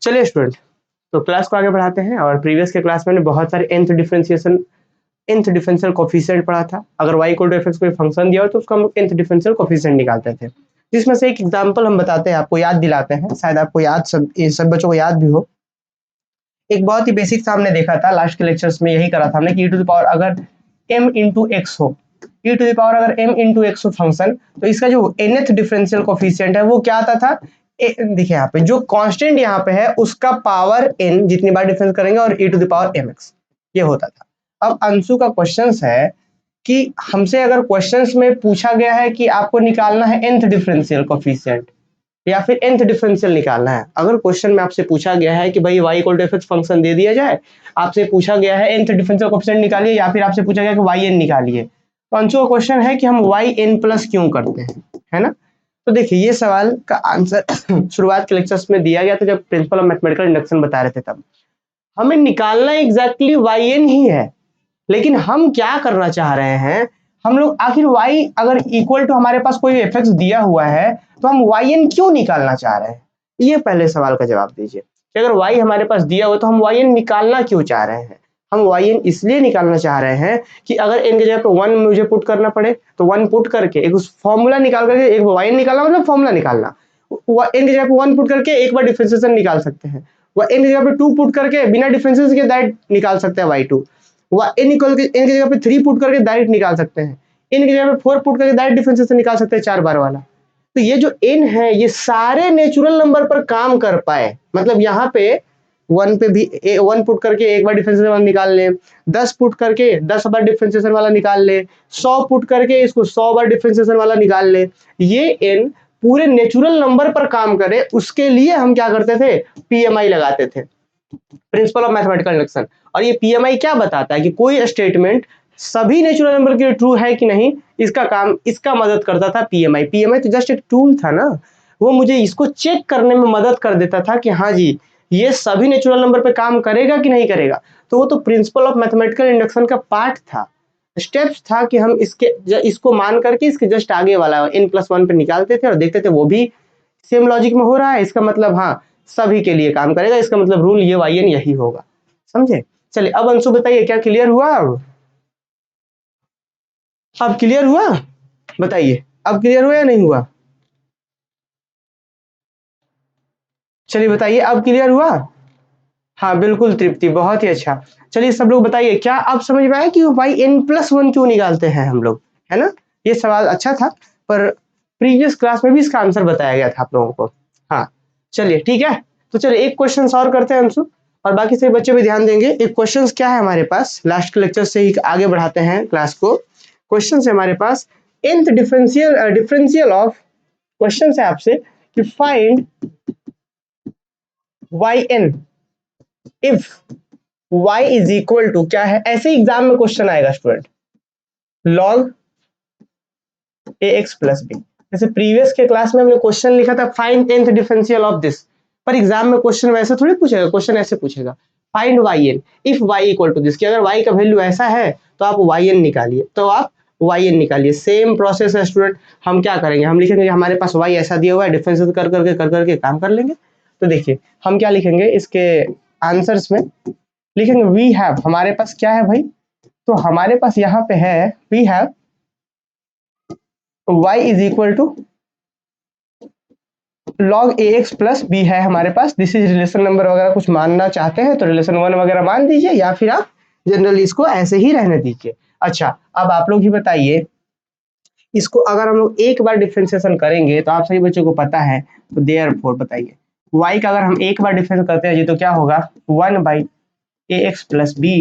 चलिए स्टूडेंट, तो क्लास को आगे बढ़ाते हैं। और प्रीवियस के क्लास में बहुत सारे nth डिफरेंशियल कोफिशिएंट पढ़ा था। अगर y इक्वल टू एफ कोई फंक्शन दिया हो तो उसका हम nth डिफरेंशियल कोफिशिएंट निकालते थे, जिसमें से एक एग्जांपल हम बताते हैं, आपको याद दिलाते हैं, शायद आपको याद सब बच्चों को याद भी हो। एक बहुत ही बेसिक सा हमने देखा था लास्ट के लेक्चर्स में, यही करा था हमने कि e टू द पावर अगर m इंटू एक्स हो, e टू द पावर अगर m इंटू एक्स हो फंक्शन, तो इसका जो nth डिफरेंशियल कोफिशिएंट है वो क्या आता था। देखिए यहाँ पे जो कांस्टेंट यहाँ पे है उसका पावर n जितनी बार डिफरेंस करेंगे और e to the power mx ये होता था। अब अंशु का क्वेश्चन है कि हमसे अगर क्वेश्चंस में पूछा गया है कि आपको निकालना है nth डिफरेंशियल कोफिशिएंट या फिर nth डिफरेंशियल निकालना है, अगर क्वेश्चन में आपसे पूछा गया है कि भाई y equal to F function दे दिया जाए, आपसे पूछा गया है nth डिफरेंशियल कोफिशिएंट निकालिए या फिर आपसे पूछा गया कि yn निकालिए, तो अंशु का क्वेश्चन है कि हम yn प्लस क्यों करते हैं, है ना। तो देखिए ये सवाल का आंसर शुरुआत के लेक्चर्स में दिया गया था जब प्रिंसिपल ऑफ मैथमेटिकल इंडक्शन बता रहे थे, तब हमें निकालना एग्जैक्टली yn ही है, लेकिन हम क्या करना चाह रहे हैं, हम लोग आखिर y अगर इक्वल टू हमारे पास कोई एफ दिया हुआ है तो हम yn क्यों निकालना चाह रहे हैं, ये पहले सवाल का जवाब दीजिए कि अगर y हमारे पास दिया हुआ तो हम yn निकालना क्यों चाह रहे हैं। हम yn इसलिए निकालना चाह रहे हैं कि अगर n की जगह पे 1 मुझे पुट करना पड़े तो 1 पुट करके एक फॉर्मूला निकाल करके, एक yn निकालना मतलब फॉर्मूला निकालना, n की जगह पे 1 पुट करके एक बार डिफरेंशिएशन निकाल सकते हैं, n की जगह पे 2 पुट करके बिना डिफरेंशिएशन के डायरेक्ट निकाल सकते हैं y2, n की जगह पे 3 पुट करके डायरेक्ट निकाल सकते हैं, n की जगह पे 4 पुट करके डायरेक्ट डिफरेंशिएशन निकाल सकते हैं 4 बार वाला। तो ये जो n है ये सारे नेचुरल नंबर पर काम कर पाए, मतलब यहाँ पे 1 पे भी 1 पुट करके एक बार डिफरेंशिएशन वाला निकाल ले, 10 पुट करके 10 बार डिफरेंशिएशन वाला निकाल ले, 100 पुट करके इसको 100 बार डिफरेंशिएशन वाला निकाल ले, ये n पूरे नेचुरल नंबर पर काम करे, उसके लिए हम क्या करते थे, PMI लगाते थे, प्रिंसिपल ऑफ मैथमेटिकल इंडक्शन। और ये PMI क्या बताता है कि कोई स्टेटमेंट सभी नेचुरल नंबर के लिए ट्रू है कि नहीं, इसका काम, इसका मदद करता था PMI तो जस्ट एक टूल था ना, वो मुझे इसको चेक करने में मदद कर देता था कि हाँ जी ये सभी नेचुरल नंबर पे काम करेगा कि नहीं करेगा। तो वो तो प्रिंसिपल ऑफ मैथमेटिकल इंडक्शन का पार्ट था, स्टेप्स था कि हम इसको मान करके इसके जस्ट आगे वाला n+1 पे निकालते थे और देखते थे वो भी सेम लॉजिक में हो रहा है, इसका मतलब हाँ सभी के लिए काम करेगा, इसका मतलब रूल ये yn यही होगा, समझे। चलिए अब अंशु बताइए क्या क्लियर हुआ, अब क्लियर हुआ, बताइए अब क्लियर हुआ या नहीं हुआ, चलिए बताइए अब क्लियर हुआ। हाँ बिल्कुल तृप्ति, बहुत ही अच्छा। चलिए सब लोग बताइए क्या अब समझ में आया कि yn+1 क्यों निकालते हैं हम लोग, है ना। ये सवाल अच्छा था, पर प्रीवियस क्लास में भी इसका आंसर बताया गया था आप लोगों को। हाँ चलिए ठीक है, तो चलिए एक क्वेश्चन और करते हैं अंशु, और बाकी सभी बच्चे भी ध्यान देंगे। एक क्वेश्चन क्या है हमारे पास, लास्ट के लेक्चर से ही आगे बढ़ाते हैं क्लास को। क्वेश्चन है हमारे पास nth डिफरेंशियल ऑफ, क्वेश्चन है आपसे कि find yn if y is equal to, क्या है, ऐसे एग्जाम में क्वेश्चन आएगा student, log ax plus b. जैसे प्रीवियस के क्लास में हमने क्वेश्चन लिखा था find nth differential of this, पर एग्जाम में क्वेश्चन वैसे थोड़ी पूछेगा, क्वेश्चन ऐसे पूछेगा find yn if y equal to this, कि अगर y का वैल्यू ऐसा है तो आप yn निकालिए, तो आप yn निकालिए। सेम प्रोसेस है स्टूडेंट, हम क्या करेंगे, हम लिखेंगे हमारे पास y ऐसा दिया हुआ है, डिफरेंशियल कर करके काम कर लेंगे। तो देखिए हम क्या लिखेंगे इसके आंसर्स में, लिखेंगे वी हैव, हमारे पास क्या है भाई, तो हमारे पास यहाँ पे है we have y is equal to log ax plus b है हमारे पास। दिस इज रिलेशन नंबर वगैरह कुछ मानना चाहते हैं तो रिलेशन 1 वगैरह मान दीजिए, या फिर आप जनरली इसको ऐसे ही रहने दीजिए। अच्छा अब आप लोग ही बताइए, इसको अगर हम लोग एक बार डिफरेंशिएशन करेंगे तो आप सभी बच्चों को पता है, तो देयरफॉर बताइए y का अगर हम एक बार डिफरेंस करते हैं जी तो क्या होगा 1/ax प्लस बी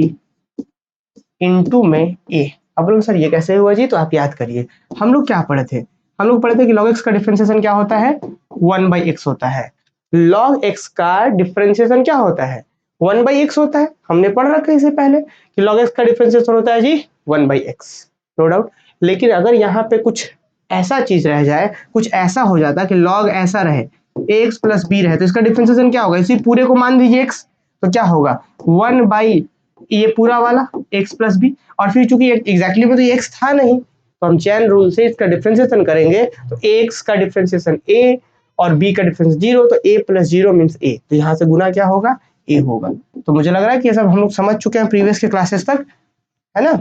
इंटू में a। अब लोग सर ये कैसे हुआ जी, तो आप याद करिए हम लोग क्या पढ़े थे, हम लोग पढ़े थे कि log x का डिफरेंशिएशन क्या होता है 1/x होता है, log x का डिफरेंशिएशन क्या होता है 1/x होता है, हमने पढ़ रखा है इससे पहले कि log x का डिफरेंशिएशन होता है जी 1/x, नो डाउट। लेकिन अगर यहाँ पे कुछ ऐसा चीज रह जाए, कुछ ऐसा हो जाता कि log ऐसा रहे ax प्लस b रहे, तो इसका डिफरेंशिएशन क्या होगा, इसी पूरे को मान दीजिए x, तो क्या होगा 1 ये पूरा वाला x प्लस बी, और फिर चूंकि एग्जैक्टली में तो ये x था नहीं, तो हम चैन रूल से इसका डिफरेंशिएशन करेंगे तो ax का डिफरेंशिएशन a और b का डिफरेंस 0, तो a प्लस 0 मीन्स a, तो यहाँ से गुना क्या होगा, a होगा। तो मुझे लग रहा है कि ये सब हम लोग समझ चुके हैं प्रीवियस के क्लासेस तक, है ना।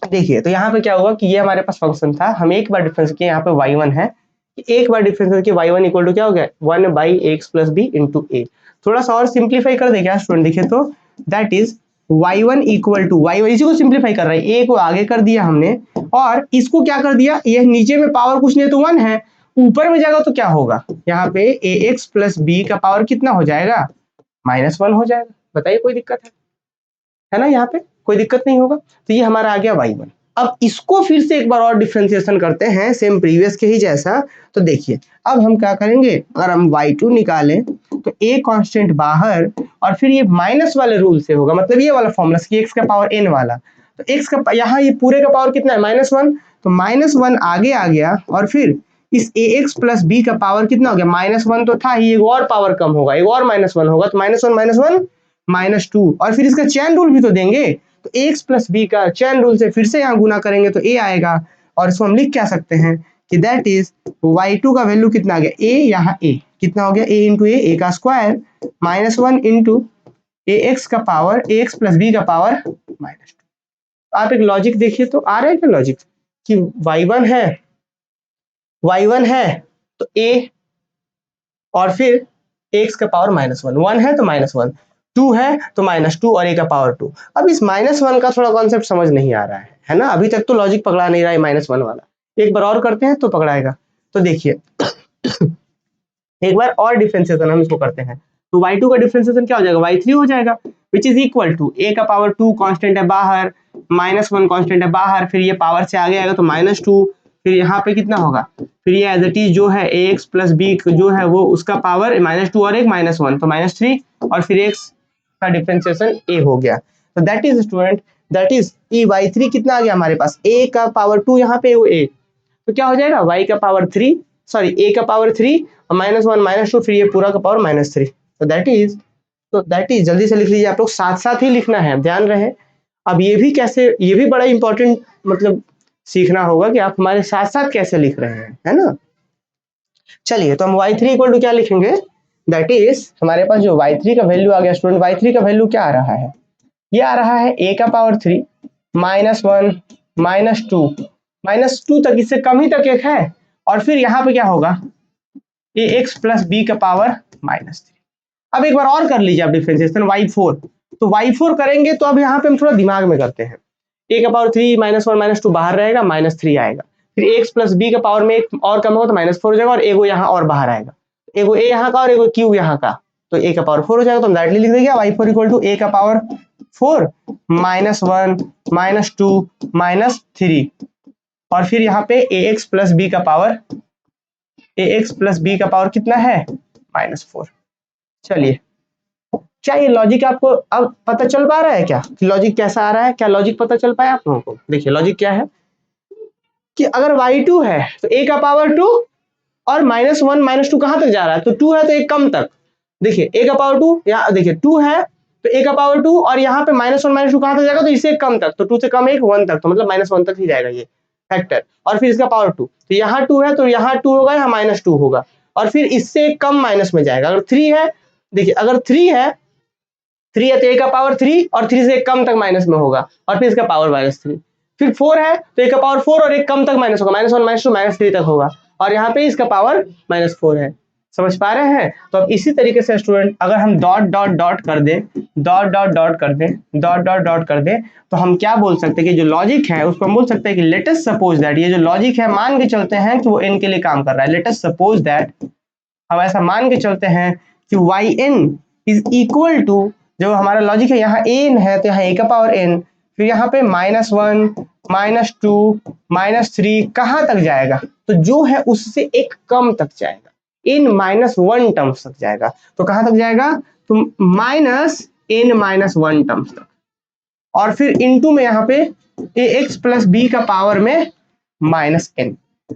देखिए तो यहाँ पे क्या हुआ कि ये हमारे पास फंक्शन था, हम एक बार डिफरेंस किए, यहाँ पे y1 है, एक बार डिफरेंस करके y1 इक्वल टू क्या हो गया, 1/ax plus b into a। थोड़ा सा और सिंप्लीफाई कर दे क्या स्टूडेंट, देखिए तो that is y1 equal to y1, इसी को सिंप्लीफाई कर रहा है, a को आगे कर दिया हमने और इसको क्या कर दिया, ये नीचे में पावर कुछ नहीं तो 1 है, ऊपर में जाएगा तो क्या होगा, यहाँ पे ax प्लस b का पावर कितना हो जाएगा, -1 हो जाएगा। बताइए कोई दिक्कत है ना, यहाँ पे कोई दिक्कत नहीं होगा। तो ये हमारा आ गया y1। अब इसको फिर से एक बार और डिफरेंशिएशन करते हैं सेम प्रीवियस के ही जैसा। तो देखिए अब हम क्या करेंगे, अगर हम y2 निकालें तो a कांस्टेंट बाहर और फिर ये माइनस वाले रूल से होगा, मतलब ये वाला फॉर्मूला कि x का पावर n वाला, तो x का यहाँ ये पूरे का पावर कितना है, -1, तो -1 आगे आ गया और फिर इस ax प्लस b का पावर कितना हो गया, -1 तो था ही, एक और पावर कम होगा, एक और -1 होगा, तो -1 -2, और फिर इसका चैन रूल भी तो देंगे, तो ax प्लस b का चैन रूल से फिर से यहाँ गुना करेंगे तो a आएगा, और इसको हम लिख क्या सकते हैं कि दैट इज y2 का वैल्यू कितना आ गया, a, यहाँ a कितना हो गया, a इंटू a का स्क्वायर -1 इंटू ax का पावर, ax प्लस b का पावर -2। आप एक लॉजिक देखिए तो आ रहा है क्या लॉजिक, कि y1 है तो a और फिर x का पावर -1, 1 है तो -1, 2 है तो -2 और a का पावर 2। अब इस -1 का थोड़ा कॉन्सेप्ट समझ नहीं आ रहा है ना, अभी तक तो लॉजिक पकड़ा नहीं रहा है -1 वाला, एक बार और करते हैं तो पकड़ाएगा। तो देखिए एक बार और डिफरेंशिएशन हम इसको करते हैं, तो y2 का डिफरेंशिएशन क्या हो जाएगा, y3 हो जाएगा, which is equal to a का पावर 2 कांस्टेंट है बाहर, -1 कांस्टेंट है बाहर, फिर ये पावर से आगे आएगा तो -2, फिर यहाँ पे कितना होगा, फिर ये एज इट इज जो है ax प्लस b जो है वो उसका पावर -2 और एक -1 तो -3, और फिर x का डिफरेंशिएशन a हो गया। तो that is student, that is y3 कितना आ गया हमारे पास, a का पावर 2 यहाँ पे a, तो क्या हो जाएगा y का पावर 3, सॉरी a का पावर 3 और -1 -2, फिर ये पूरा का पावर -3। तो दैट इज जल्दी से लिख लीजिए, आप लोग साथ साथ ही लिखना है, ध्यान रहे। अब ये भी कैसे, ये भी बड़ा इंपॉर्टेंट मतलब सीखना होगा कि आप हमारे साथ साथ कैसे लिख रहे हैं, है ना। चलिए तो हम y3 इक्वल टू क्या लिखेंगे, दैट इज हमारे पास जो y3 का वैल्यू आ गया स्टूडेंट, y3 का वैल्यू क्या आ रहा है, ये आ रहा है a का पावर 3 -1 -2 तक, इससे कम ही तक एक है, और फिर यहाँ पे क्या होगा ax प्लस b का पावर -3। अब एक बार और कर लीजिए आप डिफरेंशिएशन y4, तो y4 करेंगे तो अब यहाँ पे हम थोड़ा दिमाग में करते हैं, a का पावर 3 -1 -2 बाहर रहेगा, -3 आएगा, फिर x प्लस b का पावर में एक और कम होगा तो -4 हो जाएगा, और एगो यहाँ और बाहर आएगा, एगो a यहाँ का और एगो q यहाँ का, तो a का पावर 4 हो जाएगा, तो हम डायरेक्टली लिख देंगे y4 इक्वल टू a का पावर 4 -1 -2 -3, और फिर यहाँ पे ax प्लस b का पावर कितना है, -4। चलिए क्या ये लॉजिक आपको अब पता चल पा रहा है क्या, कि लॉजिक कैसा आ रहा है, क्या लॉजिक पता चल पाया आप लोगों को। देखिए लॉजिक क्या है कि अगर y2 है तो a का पावर 2 और -1 -2 कहां तक जा रहा है, तो 2 है तो एक कम तक, देखिए a का पावर 2, यहाँ देखिए 2 है तो a का पावर 2 और यहाँ पे -1 -2 कहां तक जाएगा, तो इससे कम तक, तो 2 से कम 1 तक, तो मतलब -1 तक ही जाएगा ये फैक्टर, और फिर इसका पावर 2, तो यहाँ 2 है तो यहाँ 2 होगा, यहाँ -2 होगा, और फिर इससे कम माइनस में जाएगा। अगर 3 है, देखिए अगर 3 है तो a का पावर 3 और 3 से एक कम तक माइनस में होगा, और फिर इसका पावर -3, फिर 4 है तो a का पावर 4 और एक कम तक माइनस होगा, -1 -2 -3 तक होगा, और यहाँ पे इसका पावर -4 है। समझ पा रहे हैं। तो अब इसी तरीके से स्टूडेंट अगर हम डॉट डॉट डॉट कर दें, डॉट डॉट डॉट कर दें, डॉट डॉट डॉट कर दें, तो हम क्या बोल सकते हैं कि जो लॉजिक है उसको हम बोल सकते हैं कि लेट अस सपोज दैट, ये जो लॉजिक है मान के चलते हैं कि वो n के लिए काम कर रहा है, लेट अस सपोज दैट, हम ऐसा मान के चलते हैं कि yn इज इक्वल टू, जो हमारा लॉजिक है यहाँ n है तो यहाँ a का पावर n, फिर यहाँ पे -1 -2 -3 कहाँ तक जाएगा, तो जो है उससे एक कम तक जाएगा, n -1 टर्म्स तक जाएगा, तो कहाँ तक जाएगा, तो -n-1 टर्म्स तक, और फिर इनटू में यहाँ पे ax प्लस b का पावर में -n।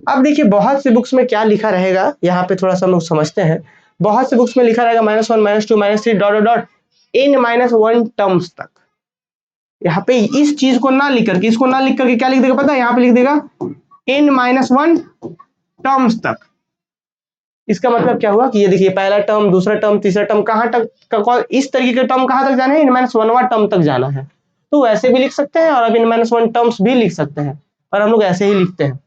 अब देखिए बहुत से बुक्स में क्या लिखा रहेगा, यहाँ पे थोड़ा सा हम लोग समझते हैं, बहुत से बुक्स में लिखा रहेगा -1 -2 -3 dot dot dot n-1 terms तक। यहाँ पे इस चीज को ना लिख करके, इसको ना लिख करके क्या लिख देगा पता है, यहाँ पे लिख देगा n-1 टर्म्स तक, इसका मतलब क्या हुआ कि ये देखिए पहला टर्म, दूसरा टर्म, तीसरा टर्म, कहाँ तक इस तरीके के टर्म कहाँ तक जाना है, n-1वां टर्म तक जाना है। तो ऐसे भी लिख सकते हैं और अब n-1 टर्म्स भी लिख सकते हैं, और हम लोग ऐसे ही लिखते हैं।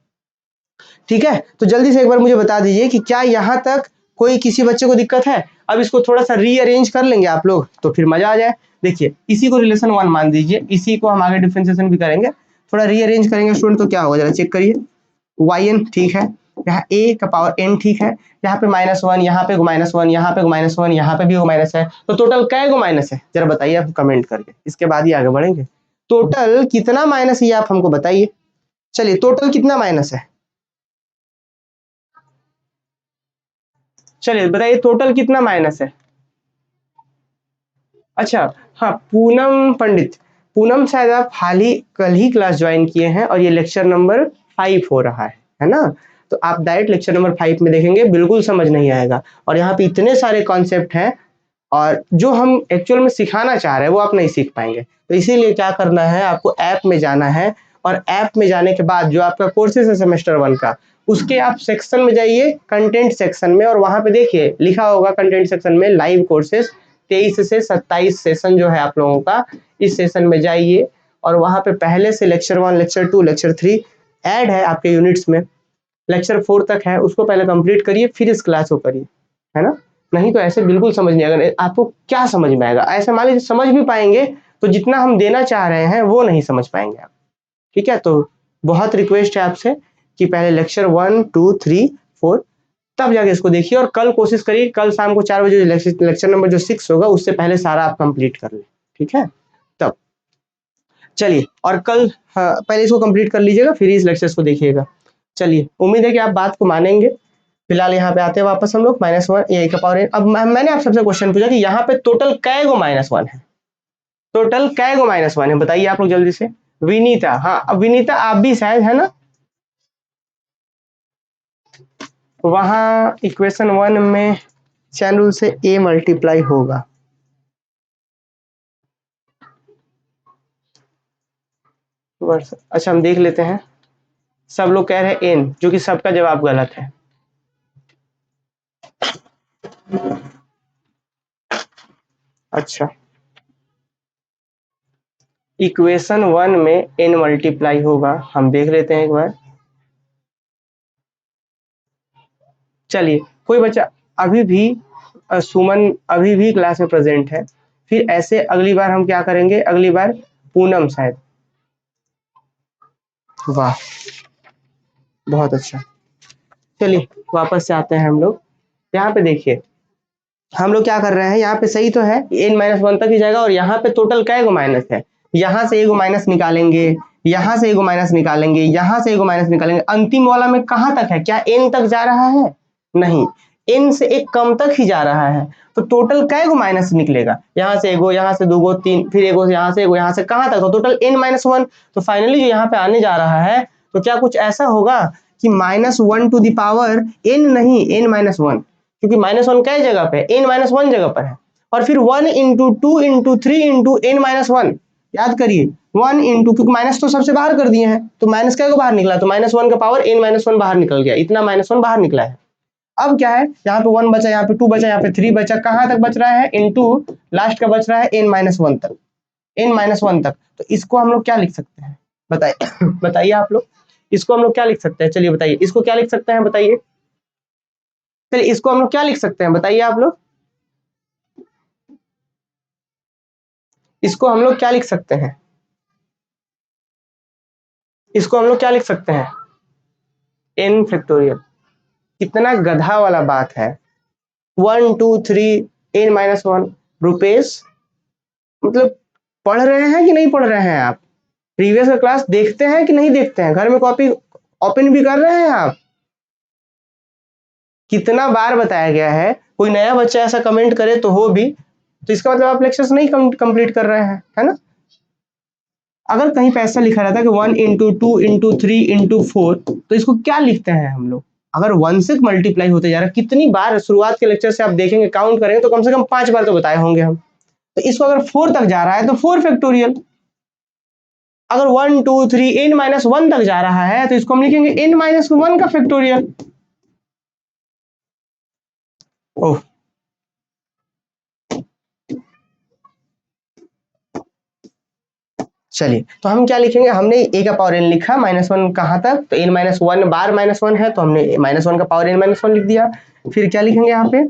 ठीक है, तो जल्दी से एक बार मुझे बता दीजिए कि क्या यहाँ तक कोई किसी बच्चे को दिक्कत है? अब इसको थोड़ा सा रीअरेंज कर लेंगे आप लोग तो फिर मजा आ जाए। देखिए इसी को रिलेशन 1 मान दीजिए, इसी को हम आगे डिफरेंशिएशन भी करेंगे, थोड़ा रीअरेंज करेंगे स्टूडेंट तो क्या होगा जरा चेक करिए। yn ठीक है, यहाँ a का पावर n ठीक है, यहाँ पे -1, यहाँ पे -1, यहाँ पे -1, यहाँ पे भी माइनस है, तो टोटल कै गो माइनस है जरा बताइए आप कमेंट करके, इसके बाद ही आगे बढ़ेंगे। टोटल कितना माइनस है ये आप हमको बताइए। चलिए टोटल कितना माइनस है, चलिए बताइए टोटल कितना माइनस है। अच्छा हाँ, पूनम पंडित, पूनम शायद आप कल ही क्लास ज्वाइन किए हैं और ये लेक्चर नंबर 5 हो रहा है ना? तो आप डायरेक्ट लेक्चर नंबर 5 में देखेंगे, बिल्कुल समझ नहीं आएगा, और यहाँ पे इतने सारे कॉन्सेप्ट हैं और जो हम एक्चुअल में सिखाना चाह रहे हैं वो आप नहीं सीख पाएंगे। तो इसीलिए क्या करना है, आपको ऐप में जाना है, और ऐप में जाने के बाद जो आपका कोर्सेज है सेमेस्टर 1 का, उसके आप सेक्शन में जाइए, कंटेंट सेक्शन में, और वहां पे देखिए लिखा होगा कंटेंट सेक्शन में लाइव कोर्सेज 23 से 27 सेशन जो है आप लोगों का, इस सेशन में जाइए और वहां पे पहले से लेक्चर 1, लेक्चर 2, लेक्चर 3 ऐड है आपके यूनिट्स में, लेक्चर 4 तक है, उसको पहले कंप्लीट करिए फिर इस क्लास को करिए, है ना? नहीं तो ऐसे बिल्कुल समझ नहीं आएगा। आपको क्या समझ में आएगा, ऐसे मान लीजिए समझ भी पाएंगे तो जितना हम देना चाह रहे हैं वो नहीं समझ पाएंगे आप। ठीक है, तो बहुत रिक्वेस्ट है आपसे कि पहले लेक्चर 1, 2, 3, 4 तब जाके इसको देखिए, और कल कोशिश करिए कल शाम को 4 बजे लेक्चर नंबर जो 6 होगा उससे पहले सारा आप कंप्लीट कर लें। ठीक है, तब चलिए, और कल हाँ पहले इसको कंप्लीट कर लीजिएगा फिर इस लेक्चर्स को देखिएगा। चलिए, उम्मीद है कि आप बात को मानेंगे। फिलहाल यहाँ पे आते हैं वापस हम लोग -1 a का पावर n। अब मैंने आप सबसे क्वेश्चन पूछा कि यहाँ पे टोटल कै गो -1 है, टोटल कै गो -1 है बताइए आप लोग जल्दी से। विनीता, हाँ अब विनीता आप भी शायद, है ना? वहां इक्वेशन 1 में चैन रूल से a मल्टीप्लाई होगा। अच्छा हम देख लेते हैं, सब लोग कह रहे हैं n, जो कि सबका जवाब गलत है। अच्छा, इक्वेशन 1 में n मल्टीप्लाई होगा, हम देख लेते हैं एक बार। चलिए, कोई बच्चा अभी भी सुमन अभी भी क्लास में प्रेजेंट है, फिर ऐसे अगली बार हम क्या करेंगे, अगली बार पूनम शायद। वाह बहुत अच्छा। चलिए वापस से आते हैं हम लोग, यहाँ पे देखिए हम लोग क्या कर रहे हैं, यहाँ पे सही तो है n-1 तक ही जाएगा, और यहाँ पे टोटल कै गो माइनस है, यहाँ से एगो माइनस निकालेंगे, यहाँ से एगो माइनस निकालेंगे, यहाँ से एगो माइनस निकालेंगे, अंतिम वाला में कहाँ तक है, क्या n तक जा रहा है? नहीं, n से एक कम तक ही जा रहा है, तो टोटल कै गो माइनस निकलेगा, यहाँ से एगो, यहाँ से दूगो, तीन, फिर एगो यहाँ से एगो, यहाँ से कहाँ तक, तो टोटल n-1। तो फाइनली जो यहाँ पे आने जा रहा है, तो क्या कुछ ऐसा होगा कि -1 टू द पावर n, नहीं n-1, क्योंकि -1 कै जगह पे, n-1 जगह पर है, और फिर 1 इंटू 2 इंटू 3 इंटू n-1, याद करिए 1 इंटू, क्योंकि माइनस तो सबसे बाहर कर दिए हैं, तो माइनस क्या को बाहर निकला, तो -1 का पावर n-1 बाहर निकल गया, इतना -1 बाहर निकला है। अब क्या है, यहाँ पे 1 बचा, यहाँ पे 2 बचा, यहाँ पे 3 बचा, कहाँ तक बच रहा है, इनटू लास्ट का बच रहा है n-1 तक, n-1 तक। तो इसको हम लोग क्या लिख सकते हैं बताइए बताइए आप लोग, इसको हम लोग क्या लिख सकते हैं, चलिए बताइए इसको क्या लिख सकते हैं बताइए, चलिए इसको हम लोग क्या लिख सकते हैं बताइए आप लोग, इसको हम लोग क्या लिख सकते हैं, इसको हम लोग क्या लिख सकते हैं, n फैक्टोरियल। कितना गधा वाला बात है, 1 2 3 n-1। रुपेश मतलब पढ़ रहे हैं कि नहीं पढ़ रहे हैं आप, प्रीवियस का क्लास देखते हैं कि नहीं देखते हैं, घर में कॉपी ओपन भी कर रहे हैं आप? कितना बार बताया गया है, कोई नया बच्चा ऐसा कमेंट करे तो हो भी, तो इसका मतलब आप लेक्चर्स नहीं कंप्लीट कर रहे हैं, है ना? अगर कहीं पे ऐसा लिखा रहता है कि 1 इंटू 2 इंटू 3 इंटू 4, तो इसको क्या लिखते हैं हम लोग, अगर 1 से मल्टीप्लाई होते जा रहा है, कितनी बार शुरुआत के लेक्चर से आप देखेंगे, काउंट करेंगे तो कम से कम 5 बार तो बताए होंगे हम। तो इसको अगर 4 तक जा रहा है तो 4 फैक्टोरियल, अगर 1 2 3 n-1 तक जा रहा है तो इसको हम लिखेंगे n-1 का फैक्टोरियल। ओह, चलिए तो हम क्या लिखेंगे, हमने ए का पावर एन लिखा, -1 कहाँ तक, तो n-1 बार -1 है तो हमने -1 का पावर n-1 लिख दिया। फिर क्या लिखेंगे यहाँ पे,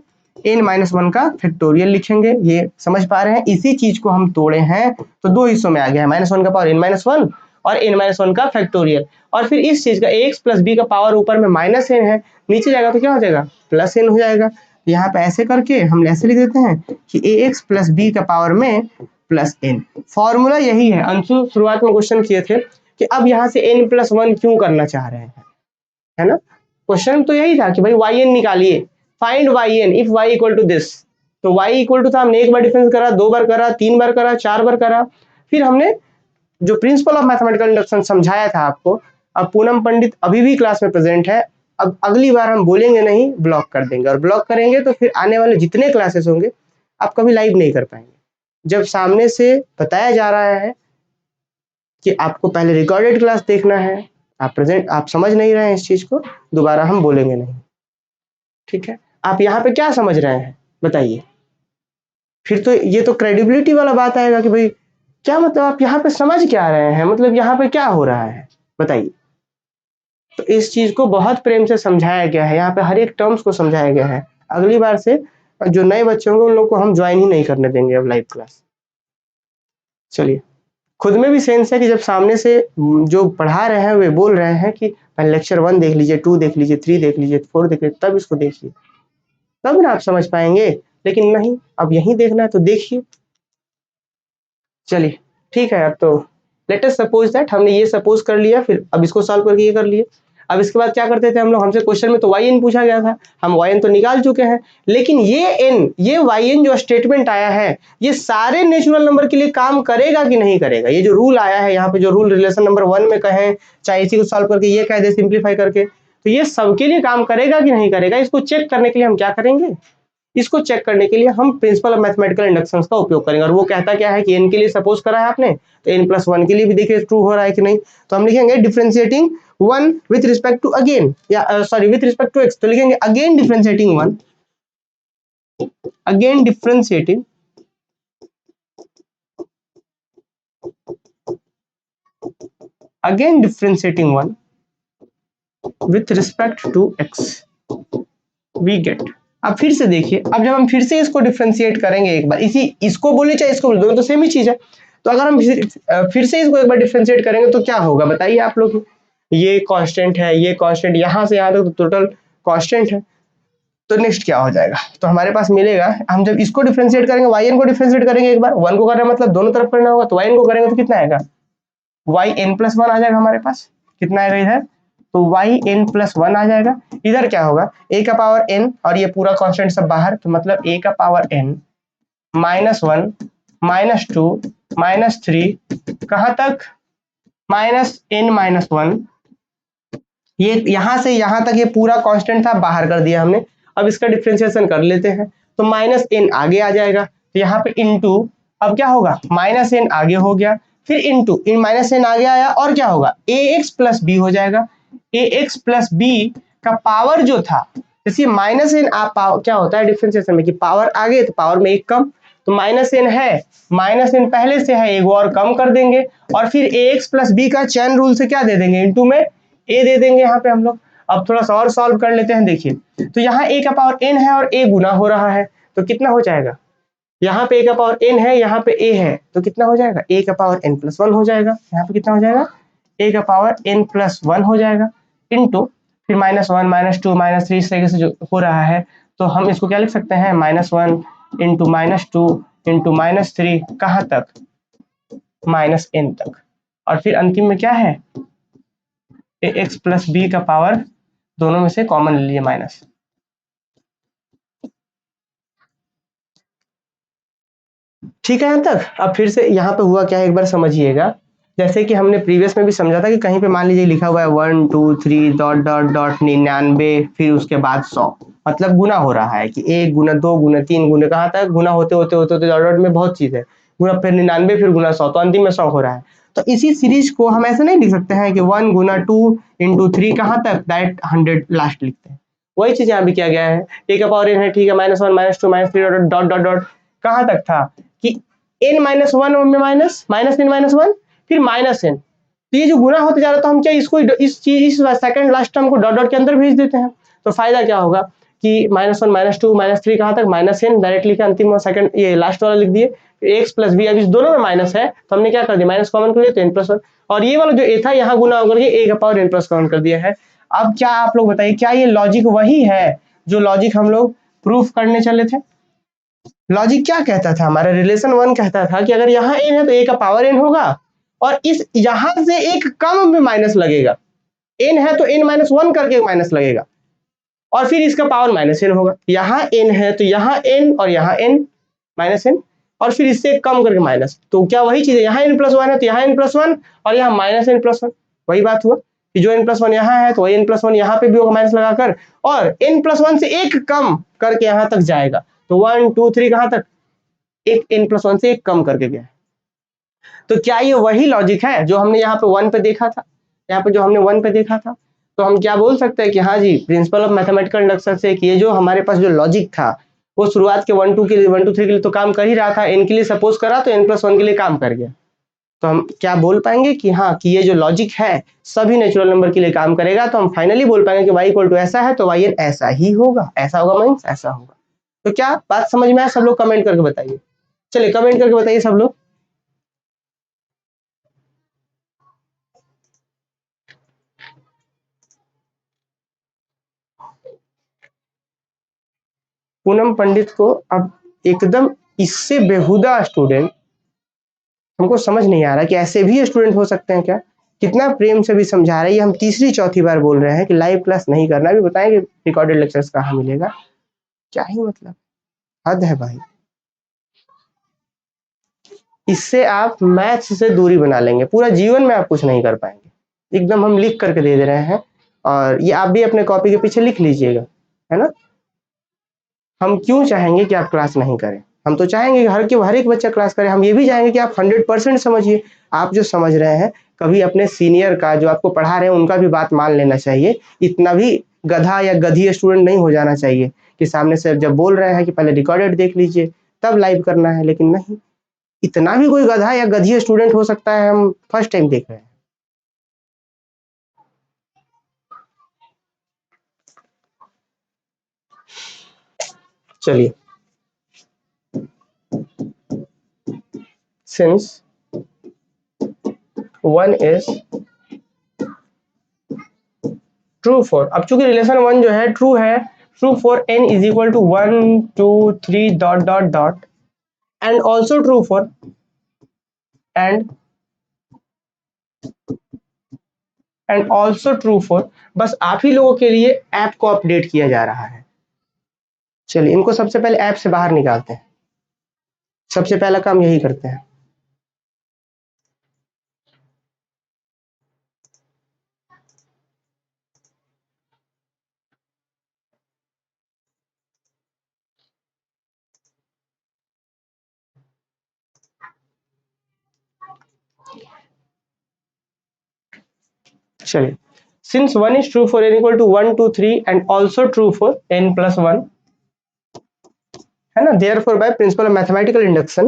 n-1 का फैक्टोरियल लिखेंगे। ये समझ पा रहे हैं, इसी चीज को हम तोड़े हैं तो दो हिस्सों में आ गया है, -1 का पावर n-1 और n-1 का फैक्टोरियल। और फिर इस चीज का ax प्लस बी का पावर ऊपर में -n है, नीचे जाएगा तो क्या हो जाएगा, +n हो जाएगा। यहाँ पे ऐसे करके हम ऐसे लिख देते हैं कि ax प्लस बी का पावर में +n। फॉर्मूला यही है, अंशु शुरुआत में क्वेश्चन किए थे कि अब यहाँ से n+1 क्यों करना चाह रहे हैं, है ना। क्वेश्चन तो यही था कि भाई yn निकालिए, find yn if y equal to this. तो y इक्वल टू था, हमने एक बार डिफरेंस करा, 2 बार करा, 3 बार करा, 4 बार करा। फिर हमने जो प्रिंसिपल ऑफ मैथमेटिकल इंडक्शन समझाया था आपको, अब पूनम पंडित अभी भी क्लास में प्रेजेंट है, अब अगली बार हम बोलेंगे नहीं, ब्लॉक कर देंगे, और ब्लॉक करेंगे तो फिर आने वाले जितने क्लासेस होंगे आप कभी लाइव नहीं कर पाएंगे। जब सामने से बताया जा रहा है कि आपको पहले रिकॉर्डेड क्लास देखना है, आप समझ नहीं रहे हैं इस चीज को, दोबारा हम बोलेंगे नहीं, ठीक है। आप यहाँ पे क्या समझ रहे हैं बताइए, फिर तो ये तो क्रेडिबिलिटी वाला बात आएगा कि भाई क्या मतलब आप यहाँ पे समझ क्या रहे हैं, मतलब यहाँ पे क्या हो रहा है बताइए। तो इस चीज को बहुत प्रेम से समझाया गया है, यहाँ पे हर एक टर्म्स को समझाया गया है। अगली बार से जो नए बच्चे होंगे उन लोग को हम ज्वाइन ही नहीं करने देंगे अब लाइव क्लास। चलिए, खुद में भी सेंस है कि जब सामने से जो पढ़ा रहे हैं वे बोल रहे हैं कि पहले लेक्चर 1 देख लीजिए, 2 देख लीजिए, 3 देख लीजिए, 4 देख लीजिए, तब इसको देखिए, तब ना आप समझ पाएंगे। लेकिन नहीं, अब यही देखना है तो देखिए। चलिए ठीक है, अब तो लेट अस सपोज दैट हमने ये सपोज कर लिया, फिर अब इसको सॉल्व करके ये कर लिए। अब इसके बाद क्या करते थे हम लोग, हमसे क्वेश्चन में तो y n पूछा गया था, हम y n तो निकाल चुके हैं, लेकिन ये y n जो स्टेटमेंट आया है ये सारे नेचुरल नंबर के लिए काम करेगा कि नहीं करेगा। ये जो रूल आया है यहाँ पे, जो रूल रिलेशन नंबर 1 में कहें, चाहे इसी को सॉल्व करके ये कह दे सिंप्लीफाई करके, तो ये सबके लिए काम करेगा कि नहीं करेगा, इसको चेक करने के लिए हम क्या करेंगे, इसको चेक करने के लिए हम प्रिंसिपल ऑफ मैथमेटिकल इंडक्शंस का उपयोग करेंगे। और वो कहता क्या है कि n के लिए सपोज करा है आपने, तो n+1 के लिए भी देखिए ट्रू हो रहा है कि नहीं। तो हम लिखेंगे differentiating 1 with respect to again, या sorry with respect to x, तो लिखेंगे again differentiating 1, again differentiating again differentiating 1 with respect to x, we get. अब फिर से देखिए, अब जब हम फिर से इसको डिफरेंशिएट करेंगे एक बार, इसको बोले चाहे इसको बोले, दोनों तो सेम ही चीज है। तो अगर हम फिर से इसको एक बार डिफरेंशिएट करेंगे तो क्या होगा बताइए आप लोग, ये कांस्टेंट है, ये कांस्टेंट, यहाँ से यहाँ तक तो टोटल कांस्टेंट है। तो नेक्स्ट क्या हो जाएगा, तो हमारे पास मिलेगा, हम जब इसको डिफरेंशिएट करेंगे, yn को डिफरेंशिएट करेंगे एक बार, 1 को करना मतलब दोनों तरफ करना होगा, तो yn को करेंगे तो कितना आएगा, yn+1 आ जाएगा हमारे पास। कितना आएगा इधर, तो yn+1 आ जाएगा। इधर क्या होगा, a का पावर n और ये पूरा कांस्टेंट सब बाहर, तो मतलब a का पावर n -1 -2 -3 कहाँ तक, -n-1। ये यहां से यहां तक ये पूरा कांस्टेंट था, बाहर कर दिया हमने। अब इसका डिफरेंशिएशन कर लेते हैं, तो -n आगे आ जाएगा, तो यहाँ पे इनटू, अब क्या होगा, -n आगे हो गया, फिर इनटू -n आगे आया, और क्या होगा, ax प्लस b हो जाएगा। ax प्लस b का पावर जो था, जैसे -n क्या होता है डिफरेंशिएशन में कि पावर आगे तो पावर में एक कम, तो -n है, -n पहले से है, एक और कम कर देंगे, और फिर ax प्लस b का चैन रूल से क्या दे देंगे, इनटू में a दे देंगे यहाँ पे हम लोग। अब थोड़ा सा और सॉल्व कर लेते हैं, देखिए तो यहाँ a का पावर n है और a गुना हो रहा है, तो कितना हो जाएगा, यहाँ पे a का पावर n है, यहाँ पे a है, तो कितना हो जाएगा, a का पावर n+1 हो जाएगा। यहाँ पे कितना हो जाएगा, a का पावर n+1 हो जाएगा, इनटू फिर -1 -2 -3 इस तरीके से जो हो रहा है, तो हम इसको क्या लिख सकते हैं, -1 इंटू -2 इंटू -3 कहाँ तक, -n तक, और फिर अंतिम में क्या है, ax प्लस b का पावर दोनों में से कॉमन ले लीजिए माइनस। ठीक है यहाँ तक। अब फिर से यहाँ पे हुआ क्या है एक बार समझिएगा, जैसे कि हमने प्रीवियस में भी समझा था कि कहीं पे मान लीजिए लिखा हुआ है 1 2 3 डॉट डॉट डॉट 99, फिर उसके बाद 100, मतलब गुना हो रहा है कि 1 गुना 2 गुना 3 गुना, कहाँ तक गुना होते होते होते होते डॉट डॉट में बहुत चीज है, गुना फिर 99 फिर गुना 100, तो अंतिम में 100 हो रहा है। तो इसी सीरीज को हम ऐसे नहीं लिख सकते हैं कि 1 गुना 2 इंटू 3 कहाँ तक, डायरेक्ट 100 लास्ट लिखते हैं, वही चीज यहाँ भी किया गया है, a का पावर n है, ठीक है, -1 -2 -3 डॉट डॉट डॉट कहाँ तक था कि n -1 में माइनस -n-1 फिर -n, तो ये जो गुना होते जा रहा है तो हम क्या इसको इस second last term co dot dot के अंदर भेज देते हैं, तो फायदा क्या होगा कि -1 -2 -3 कहाँ तक -n डायरेक्टली के अंतिम सेकंड ये लास्ट वाला लिख दिए, x प्लस बी, अब इस दोनों में माइनस है तो हमने क्या कर दिया माइनस कॉमन कर लिया तो n+1, और ये वाला जो a था यहाँ गुना होकर के a का पावर n+1 कर दिया है। अब क्या आप लोग बताइए क्या ये लॉजिक वही है जो लॉजिक हम लोग प्रूफ करने चले थे? लॉजिक क्या कहता था हमारा रिलेशन 1 कहता था कि अगर यहाँ n है तो a का पावर n होगा और इस यहां से एक कम में माइनस लगेगा, n है तो n-1 करके माइनस लगेगा और फिर इसका पावर -n होगा, यहाँ n है तो यहाँ n और यहाँ n -n और फिर इससे कम करके माइनस, तो क्या वही चीज है यहाँ n+1 है तो यहाँ n+1 और यहाँ -n+1, वही बात हुआ कि जो n+1 यहाँ है तो वही n+1 यहाँ पे भी होगा माइनस लगाकर और n+1 से एक कम करके यहाँ तक जाएगा, तो 1 2 3 कहाँ तक एक n+1 से एक कम करके गया। तो क्या ये वही लॉजिक है जो हमने यहाँ पे 1 पे देखा था, यहाँ पे जो हमने 1 पे देखा था, तो हम क्या बोल सकते हैं कि हाँ जी प्रिंसिपल ऑफ मैथमेटिकल इंडक्शन से कि ये जो हमारे पास जो लॉजिक था वो शुरुआत के 1 2 के लिए 1 2 3 के लिए तो काम कर ही रहा था, n के लिए सपोज करा तो n+1 के लिए काम कर गया, तो हम क्या बोल पाएंगे कि हाँ कि ये जो लॉजिक है सभी नेचुरल नंबर के लिए काम करेगा, तो हम फाइनली बोल पाएंगे कि y ऐसा है तो yn ऐसा ही होगा, ऐसा होगा मीन्स ऐसा होगा। तो क्या बात समझ में आया? सब लोग कमेंट करके बताइए, चलिए कमेंट करके बताइए सब लोग। पूनम पंडित को अब एकदम इससे बेहुदा स्टूडेंट, हमको समझ नहीं आ रहा कि ऐसे भी स्टूडेंट हो सकते हैं क्या, कितना प्रेम से भी समझा रहे हैं, हम तीसरी चौथी बार बोल रहे हैं कि लाइव क्लास नहीं करना, अभी बताएंगे रिकॉर्डेड लेक्चर्स कहाँ मिलेगा, क्या ही मतलब, हद है भाई। इससे आप मैथ्स से दूरी बना लेंगे, पूरा जीवन में आप कुछ नहीं कर पाएंगे, एकदम हम लिख करके दे रहे हैं और ये आप भी अपने कॉपी के पीछे लिख लीजिएगा, है ना। हम क्यों चाहेंगे कि आप क्लास नहीं करें, हम तो चाहेंगे कि हर एक बच्चा क्लास करे, हम ये भी चाहेंगे कि आप 100% समझिए, आप जो समझ रहे हैं कभी अपने सीनियर का जो आपको पढ़ा रहे हैं उनका भी बात मान लेना चाहिए, इतना भी गधा या गधी स्टूडेंट नहीं हो जाना चाहिए कि सामने से जब बोल रहे हैं कि पहले रिकॉर्डेड देख लीजिए तब लाइव करना है, लेकिन नहीं, इतना भी कोई गधा या गधी स्टूडेंट हो सकता है, हम फर्स्ट टाइम देख रहे हैं। चलिए, सिंस 1 इज ट्रू फॉर, अब चूंकि रिलेशन 1 जो है ट्रू है, true for n is equal to 1 2 3 dot dot dot and also true for and also true for, बस आप ही लोगों के लिए ऐप को अपडेट किया जा रहा है। चलिए इनको सबसे पहले ऐप से बाहर निकालते हैं, सबसे पहला काम यही करते हैं। चलिए, since 1 is true for n equal to 1 2 3 and also true for n+1, है ना, therefore by principle of mathematical induction,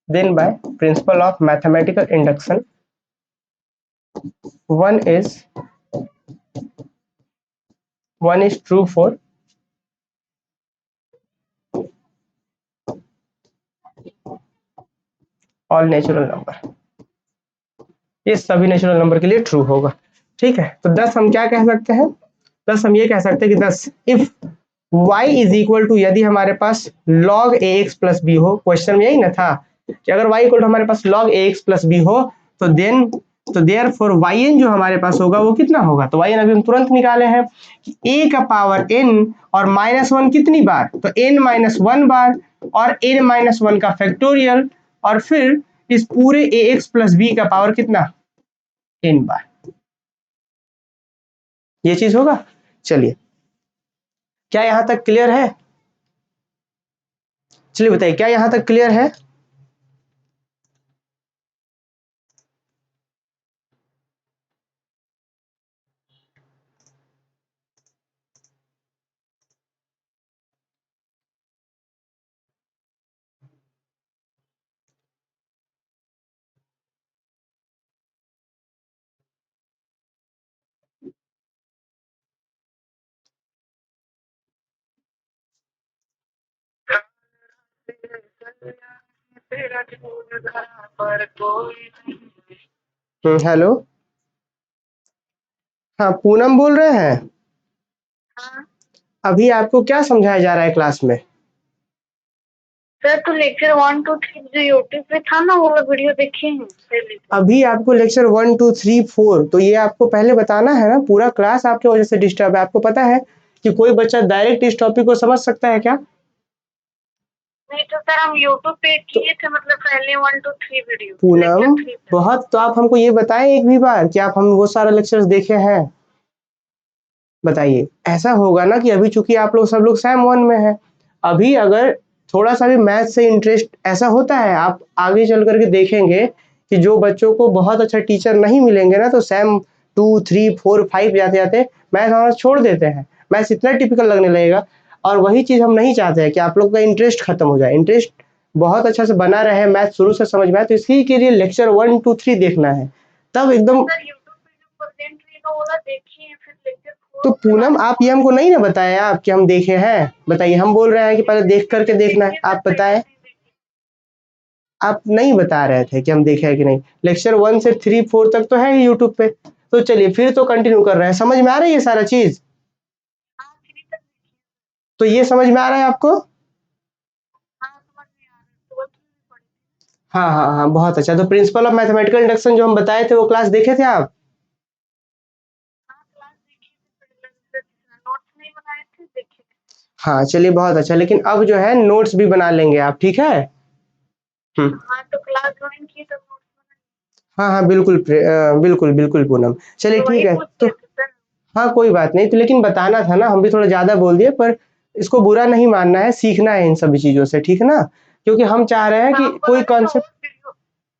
then by principle of mathematical induction 1 is true for all natural number, ये सभी नेचुरल नंबर के लिए true होगा। ठीक है, तो 10 हम क्या कह सकते हैं, 10 हम ये कह सकते हैं कि 10 if y is equal to, यदि हमारे पास log ax प्लस बी हो, क्वेश्चन में यही ना था कि अगर y इक्वल टू हमारे पास log ax प्लस बी हो तो देन तो देयरफॉर yn जो हमारे पास होगा वो कितना होगा, तो yn अभी हम तुरंत निकाले हैं कि a का पावर n और -1 कितनी बार, तो n-1 बार और n-1 का फैक्टोरियल और फिर इस पूरे ax प्लस बी का पावर कितना n बार, ये चीज होगा। चलिए, क्या यहां तक क्लियर है? चलिए बताइए क्या यहां तक क्लियर है? हेलो। हाँ, पूनम बोल रहे हैं। हाँ अभी आपको क्या समझाया जा रहा है क्लास में? सर, तो लेक्चर 1 2 3 जो यूट्यूब पे था ना, वो वाला वीडियो देखे हैं पहले से। अभी आपको लेक्चर 1 2 3 4 तो ये आपको पहले बताना है ना। पूरा क्लास आपकी वजह से डिस्टर्ब है। आपको पता है कि कोई बच्चा डायरेक्ट इस टॉपिक को समझ सकता है क्या? नहीं तो सर, हम यूट्यूब पे तो किए थे, मतलब पहले 1 2 3 वीडियो लेक्चर पूनम 3 तक। बहुत, तो आप हमको ये बताएं एक भी बार कि आप हम वो सारा लेक्चर्स देखे हैं। बताइए। ऐसा होगा ना कि अभी चूंकि आप लोग सब लोग सैम 1 में हैं, अभी अगर थोड़ा सा भी मैथ से इंटरेस्ट ऐसा होता है, आप आगे चल करके देखेंगे कि जो बच्चों को बहुत अच्छा टीचर नहीं मिलेंगे ना, तो सैम 2 3 4 5 जाते जाते मैथ हमारा छोड़ देते हैं। मैथ इतना टिपिकल लगने लगेगा। और वही चीज़ हम नहीं चाहते हैं कि आप लोग का इंटरेस्ट खत्म हो जाए। इंटरेस्ट बहुत अच्छा से बना रहे, मैथ शुरू से समझ में आए, तो इसी के लिए लेक्चर 1 2 3 देखना है। तब एकदम। सर, यूट्यूब पे जो प्रेजेंट वीडियो वो वाला देखिए, फिर लेक्चर 4 तो के पूनम बारे में आप ये बोल हमको नहीं ना बताया आप कि हम देखे हैं? बताइए। हम बोल रहे हैं कि पहले देख करके देखना है, देखिए सर, आप पहले बताएं। नहीं देखिए। आप नहीं बता रहे थे कि हम देखे हैं कि नहीं। लेक्चर 1 से 3 4 तक तो है ही यूट्यूब पे। तो चलिए फिर तो कंटिन्यू कर रहे हैं। समझ में आ रही है सारा चीज? हाँ, 3 तक देखिए। तो ये समझ में आ रहा है आपको? हाँ, समझ में आ रहा है, 12th में भी पढ़े थे। हाँ हाँ हाँ, बहुत अच्छा। तो प्रिंसिपल ऑफ मैथमेटिकल इंडक्शन जो हम बताए थे वो क्लास देखे थे आप? हाँ, क्लास देखी थी, पहले नोट्स नहीं बनाए थे, देखे थे। हाँ चलिए, बहुत अच्छा। लेकिन अब जो है नोट्स भी बना लेंगे आप, ठीक है? हम्म। हाँ, तो क्लास ज्वाइन की तब नोट्स बनाए। हाँ हाँ, बिल्कुल बिल्कुल बिल्कुल पूनम। चलिए तो ठीक वही है पूछ तो। रहे थे सर। हाँ कोई बात नहीं, तो लेकिन बताना था ना। हम भी थोड़ा ज़्यादा बोल दिए, पर इसको बुरा नहीं मानना है, सीखना है इन सभी चीज़ों से, ठीक है ना? क्योंकि हम चाह रहे हैं हाँ, कि हमको कोई लगा कि वो कॉन्सेप्ट। वीडियो,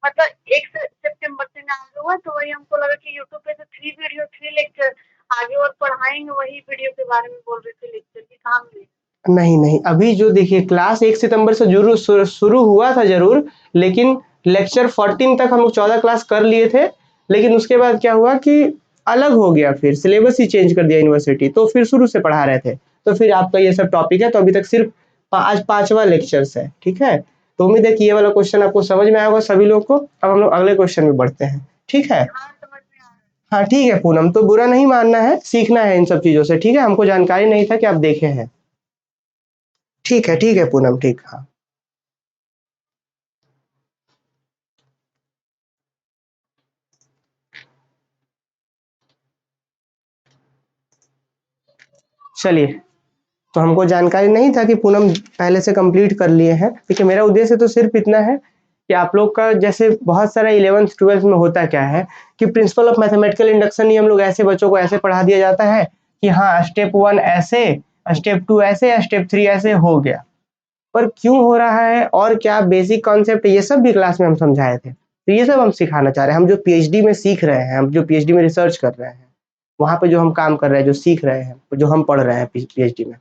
मतलब 1 सितंबर से चालू हुआ, तो वही हमको लगा कि यूट्यूब पे तो 3 वीडियो 3 लेक्चर आगे और पढ़ाएंगे, वही वीडियो के बारे में बोल रहे थे लेक्चर की, कहाँ मिले। नहीं नहीं, अभी जो देखिए क्लास 1 सितंबर से जरूर शुरू हुआ था जरूर, लेकिन लेक्चर 14 तक हम लोग 14 क्लास कर लिए थे। लेकिन उसके बाद क्या हुआ कि अलग हो गया, फिर सिलेबस ही चेंज कर दिया यूनिवर्सिटी, तो फिर शुरू से पढ़ा रहे थे। तो फिर आपका ये सब टॉपिक है, तो अभी तक सिर्फ आज 5वां लेक्चर्स है, ठीक है? तो उम्मीद है कि ये वाला क्वेश्चन आपको समझ में आया होगा सभी लोग को। अब हम लोग अगले क्वेश्चन में बढ़ते हैं, ठीक है? हाँ, समझ में आ रहा है। हाँ ठीक है पूनम, तो बुरा नहीं मानना है, सीखना है इन सब चीजों से, ठीक है? हमको जानकारी नहीं था कि आप देखे हैं। ठीक है पूनम, ठीक। हाँ चलिए। तो हमको जानकारी नहीं था कि पूनम पहले से कंप्लीट कर लिए हैं। देखिए मेरा उद्देश्य तो सिर्फ इतना है कि आप लोग का जैसे बहुत सारा 11th 12th में होता क्या है कि प्रिंसिपल ऑफ मैथमेटिकल इंडक्शन ही हम लोग ऐसे बच्चों को ऐसे पढ़ा दिया जाता है कि हाँ स्टेप 1 ऐसे, स्टेप 2 ऐसे, स्टेप 3 ऐसे हो गया। पर क्यों हो रहा है और क्या बेसिक कॉन्सेप्ट, ये सब भी क्लास में हम समझाए थे। तो ये सब हम सिखाना चाह रहे हैं। हम जो पीएचडी में सीख रहे हैं, हम जो पीएचडी में रिसर्च कर रहे हैं, वहाँ पे जो हम काम कर रहे हैं, जो सीख रहे हैं, जो हम पढ़ रहे हैं पीएचडी में,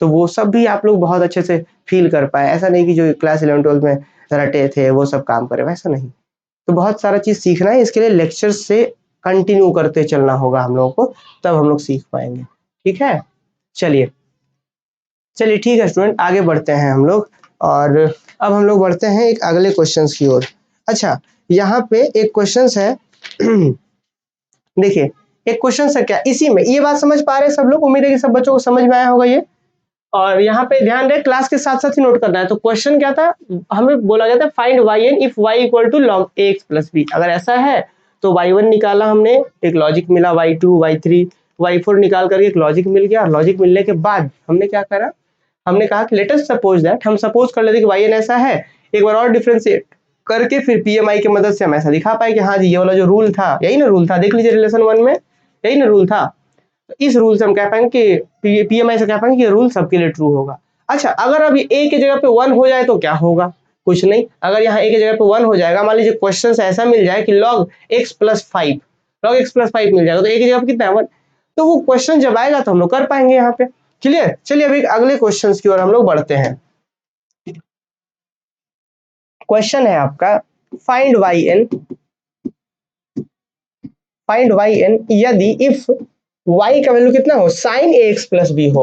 तो वो सब भी आप लोग बहुत अच्छे से फील कर पाए। ऐसा नहीं कि जो क्लास 11 12 में रटे थे वो सब काम करे, वैसा नहीं। तो बहुत सारा चीज़ सीखना है, इसके लिए लेक्चर से कंटिन्यू करते चलना होगा हम लोगों को, तब हम लोग सीख पाएंगे, ठीक है? चलिए। चलिए ठीक है स्टूडेंट, आगे बढ़ते हैं हम लोग। और अब हम लोग बढ़ते हैं एक अगले क्वेश्चंस की ओर। अच्छा, यहाँ पे एक क्वेश्चंस है। देखिए, एक क्वेश्चन है क्या इसी में, ये बात समझ पा रहे हैं सब लोग? उम्मीद है कि सब बच्चों को समझ में आया होगा ये। और यहाँ पे ध्यान रहे, क्लास के साथ साथ ही नोट करना है। तो क्वेश्चन क्या था, हमें बोला गया था find Y n if y equal to log a x plus b. अगर ऐसा है तो y1 निकाला हमने, एक लॉजिक मिला, y2 y3 y4 निकाल करके एक लॉजिक मिल गया। और लॉजिक मिलने के बाद हमने क्या करा, हमने कहा कि लेट अस सपोज दैट, हम सपोज कर लेते कि वाई एन ऐसा है। एक बार और डिफरेंशिएट करके फिर पीएमआई की मदद से हम ऐसा दिखा पाए कि हाँ जी ये वाला जो रूल था, यही ना रूल था, देख लीजिए रिलेशन 1 में यही ना रूल था। तो इस रूल से हम कह पाएंगे कि पीएमआई से कह पाएंगे कि ये रूल सबके लिए ट्रू होगा। अच्छा, अगर अभी ए की जगह पे 1 हो जाए तो क्या होगा? कुछ नहीं। अगर यहाँ ए की जगह पे 1 हो जाएगा, मान लीजिए क्वेश्चन ऐसा मिल जाए कि log x plus 5, log x plus 5 मिल जाएगा, तो ए की जगह पे कितना है 1। तो वो क्वेश्चन जब आएगा तो हम लोग कर पाएंगे यहाँ पे। क्लियर? चलिए अभी अगले क्वेश्चन की ओर हम लोग बढ़ते हैं। क्वेश्चन है आपका, find Y N, find Y N यदि इफ y का वैल्यू कितना हो, sine A x plus B हो,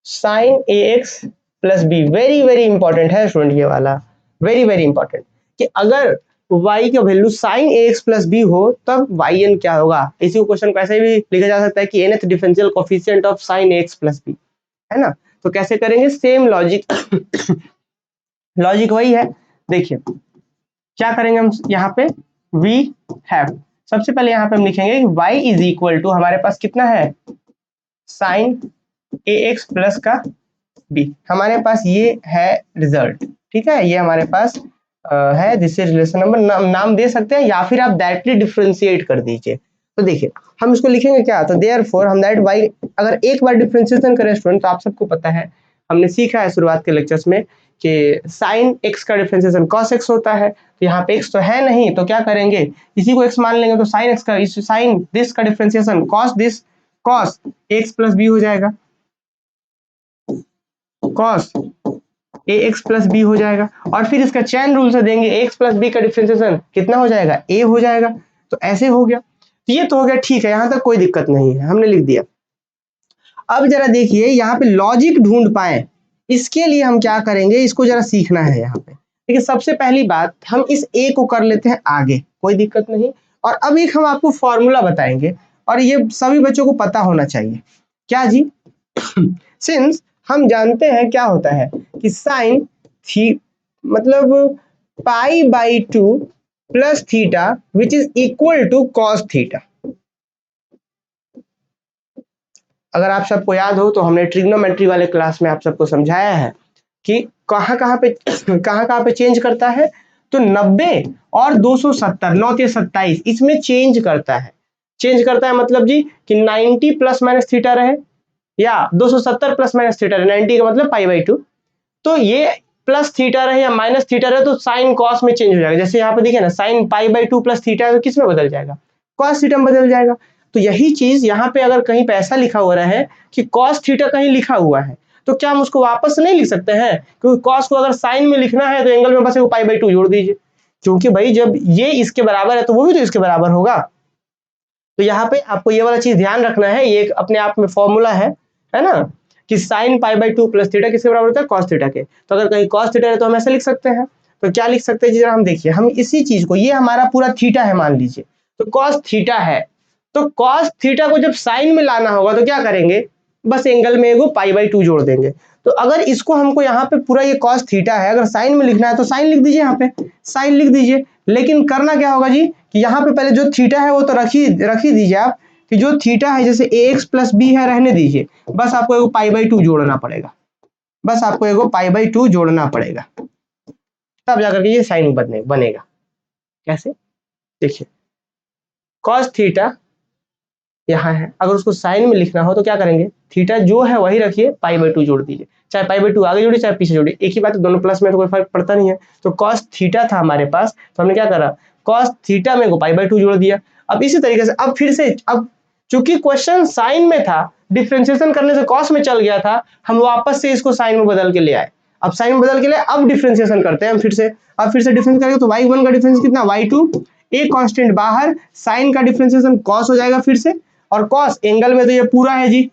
sine A x plus B, very very important है स्टूडेंट ये वाला, वेरी वेरी इंपॉर्टेंट, कि अगर y का value sin ax plus B हो तब yn क्या होगा। इसी को क्वेश्चन कैसे भी लिखा जा सकता है कि nth differential coefficient of sin ax plus b, है ना। तो कैसे करेंगे, सेम लॉजिक लॉजिक वही है। देखिए क्या करेंगे हम यहाँ पे, वी हैव, सबसे पहले यहाँ पे हम लिखेंगे y इज इक्वल टू, हमारे पास कितना है sin ax प्लस का b, हमारे पास ये है रिजल्ट, ठीक है, ये हमारे पास है, दिस इज रिलेशन नंबर, नाम दे सकते हैं या फिर आप डायरेक्टली डिफरेंशिएट कर दीजिए। तो देखिए हम इसको लिखेंगे क्या, तो देयरफॉर हम दैट y, अगर एक बार डिफरेंशिएशन करें स्टूडेंट, तो आप सबको पता है, हमने सीखा है शुरुआत के लेक्चर्स में कि sin x का डिफरेंशिएशन cos x होता है, तो यहाँ पे x तो है नहीं, तो क्या करेंगे, इसी को x मान लेंगे, तो sin x का, sin दिस का differentiation cos this, cos x plus b हो जाएगा, cos ax प्लस बी हो जाएगा, और फिर इसका चैन रूल से देंगे x प्लस बी का डिफरेंशिएशन कितना हो जाएगा, a हो जाएगा। तो ऐसे हो गया, तो ये तो हो गया, ठीक है, यहां तक कोई दिक्कत नहीं है, हमने लिख दिया। अब जरा देखिए यहाँ पे लॉजिक ढूंढ पाए, इसके लिए हम क्या करेंगे, इसको जरा सीखना है यहाँ पे। देखिए सबसे पहली बात, हम इस a को कर लेते हैं आगे, कोई दिक्कत नहीं, और अब एक हम आपको फॉर्मूला बताएंगे, और ये सभी बच्चों को पता होना चाहिए। क्या जी, सिंस हम जानते हैं क्या होता है कि साइन थी मतलब pi by 2 plus theta which is equal to cos theta. अगर आप सबको याद हो तो हमने ट्रिग्नोमेट्री वाले क्लास में आप सबको समझाया है कि कहाँ पे चेंज करता है, तो 90 और 270, 9 या 27, इसमें चेंज करता है। चेंज करता है मतलब जी कि 90 प्लस माइनस थीटा रहे या 270 प्लस माइनस थीटा रहे, 90 का मतलब पाई बाई 2, तो ये प्लस थीटा रहे या माइनस थीटा रहे तो साइन कॉस में चेंज हो जाएगा। जैसे यहाँ पे देखिए ना, sine pi by 2 plus theta है तो किस में बदल जाएगा, कॉस थीटा में बदल जाएगा। तो यही चीज यहाँ पे अगर कहीं पे ऐसा लिखा हुआ है कि कॉस थीटा कहीं लिखा हुआ है, तो क्या हम उसको वापस नहीं लिख सकते हैं, क्योंकि कॉस को अगर साइन में लिखना है तो एंगल में बस वो पाई बाई 2 जोड़ दीजिए, क्योंकि भाई जब ये इसके बराबर है तो वो भी तो इसके बराबर होगा। तो यहाँ पे आपको ये वाला चीज ध्यान रखना है, ये एक अपने आप में फॉर्मूला है ना, कि sine pi by 2 plus theta किसके बराबर होता है, कॉस थीटा के। तो अगर कहीं कॉस थीटा है तो हम ऐसे लिख सकते हैं, तो क्या लिख सकते हैं जी, हम देखिए, हम इसी चीज को, ये हमारा पूरा थीटा है मान लीजिए, तो कॉस थीटा है, तो कॉस थीटा को जब साइन में लाना होगा तो क्या करेंगे, बस एंगल में एगो पाई बाई 2 जोड़ देंगे। तो अगर इसको हमको यहाँ पे पूरा ये कॉस थीटा है, अगर साइन में लिखना है तो साइन लिख दीजिए, यहाँ पे साइन लिख दीजिए, लेकिन करना क्या होगा जी कि यहाँ पे पहले जो थीटा है वो तो रख ही दीजिए आप, कि जो थीटा है जैसे ax प्लस बी है रहने दीजिए, बस आपको एगो पाई बाई 2 जोड़ना पड़ेगा, बस आपको एगो पाई बाई 2 जोड़ना पड़ेगा, तब जाकर के ये साइन बनेगा। कैसे, देखिए कॉस थीटा यहाँ है, अगर उसको साइन में लिखना हो तो क्या करेंगे, थीटा जो है वही रखिए, पाई बाई 2 जोड़ दीजिए, चाहे पाई बाई 2 आगे जोड़िए चाहे पीछे जोड़िए, एक ही बात है, दोनों प्लस में तो कोई फर्क पड़ता नहीं है। तो कॉस थीटा था हमारे पास, तो हमने क्या करा, कॉस थीटा में को पाई बाई 2 जोड़ दिया। अब इसी तरीके से अब फिर से, अब चूंकि क्वेश्चन साइन में था, डिफरेंशिएशन करने से कॉस में चल गया था, हम वापस से इसको साइन में बदल के ले आए, अब साइन में बदल के ले, अब डिफरेंशिएशन करते हैं हम फिर से, अब फिर से डिफरेंस करेंगे तो y1 का डिफरेंस कितना, y2, एक कांस्टेंट बाहर, साइन का डिफरेंशिएशन कॉस हो जाएगा फिर से, और कॉस एंगल में तो ये पूरा है जी,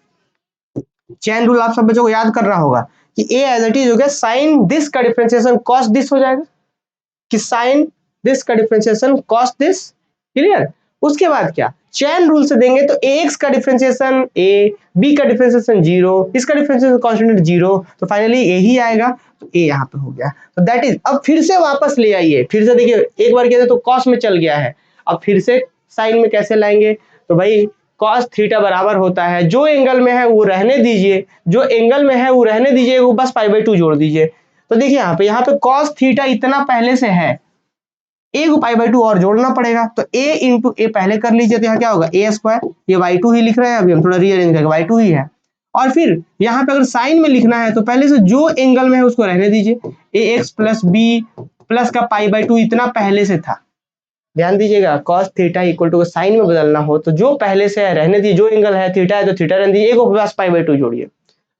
चेन रूल आप सब बच्चों को याद करना होगा कि a एज इट इज हो गया साइन दिस का डिफरेंशिएशन कॉस दिस हो जाएगा, कि साइन दिस का डिफरेंशिएशन कॉस दिस, क्लियर। उसके बाद क्या, चेन रूल से देंगे तो ax का डिफरेंशिएशन a, b का डिफरेंशिएशन 0, इसका डिफरेंशिएशन कांस्टेंट 0, तो फाइनली a ही आएगा, तो a यहाँ पे हो गया। तो दैट इज, अब फिर से वापस ले आइए, फिर से देखिए एक बार किया तो कॉस में चल गया है, अब फिर से साइन में कैसे लाएंगे, तो भाई कॉस थीटा बराबर होता है, जो एंगल में है वो रहने दीजिए, जो एंगल में है वो रहने दीजिए, वो बस पाई बाई 2 जोड़ दीजिए। तो देखिए यहाँ पे कॉस थीटा इतना पहले से है, a को पाई बाई 2 और जोड़ना पड़ेगा, तो a इंटू ए पहले कर लीजिए, तो यहाँ क्या होगा a स्क्वायर, ये y2 ही लिख रहे हैं, अभी हम थोड़ा रीअरेंज करके y2 ही है, और फिर यहाँ पे अगर साइन में लिखना है तो पहले से जो एंगल में है उसको रहने दीजिए, ax प्लस b प्लस का पाई बाई 2 इतना पहले से था, ध्यान दीजिएगा, cos theta equal to sine में बदलना हो तो जो पहले से है रहने दीजिए, जो एंगल है थीटा है तो थीटा रहने दीजिए, एक प्लस पाई बाई 2 जोड़िए।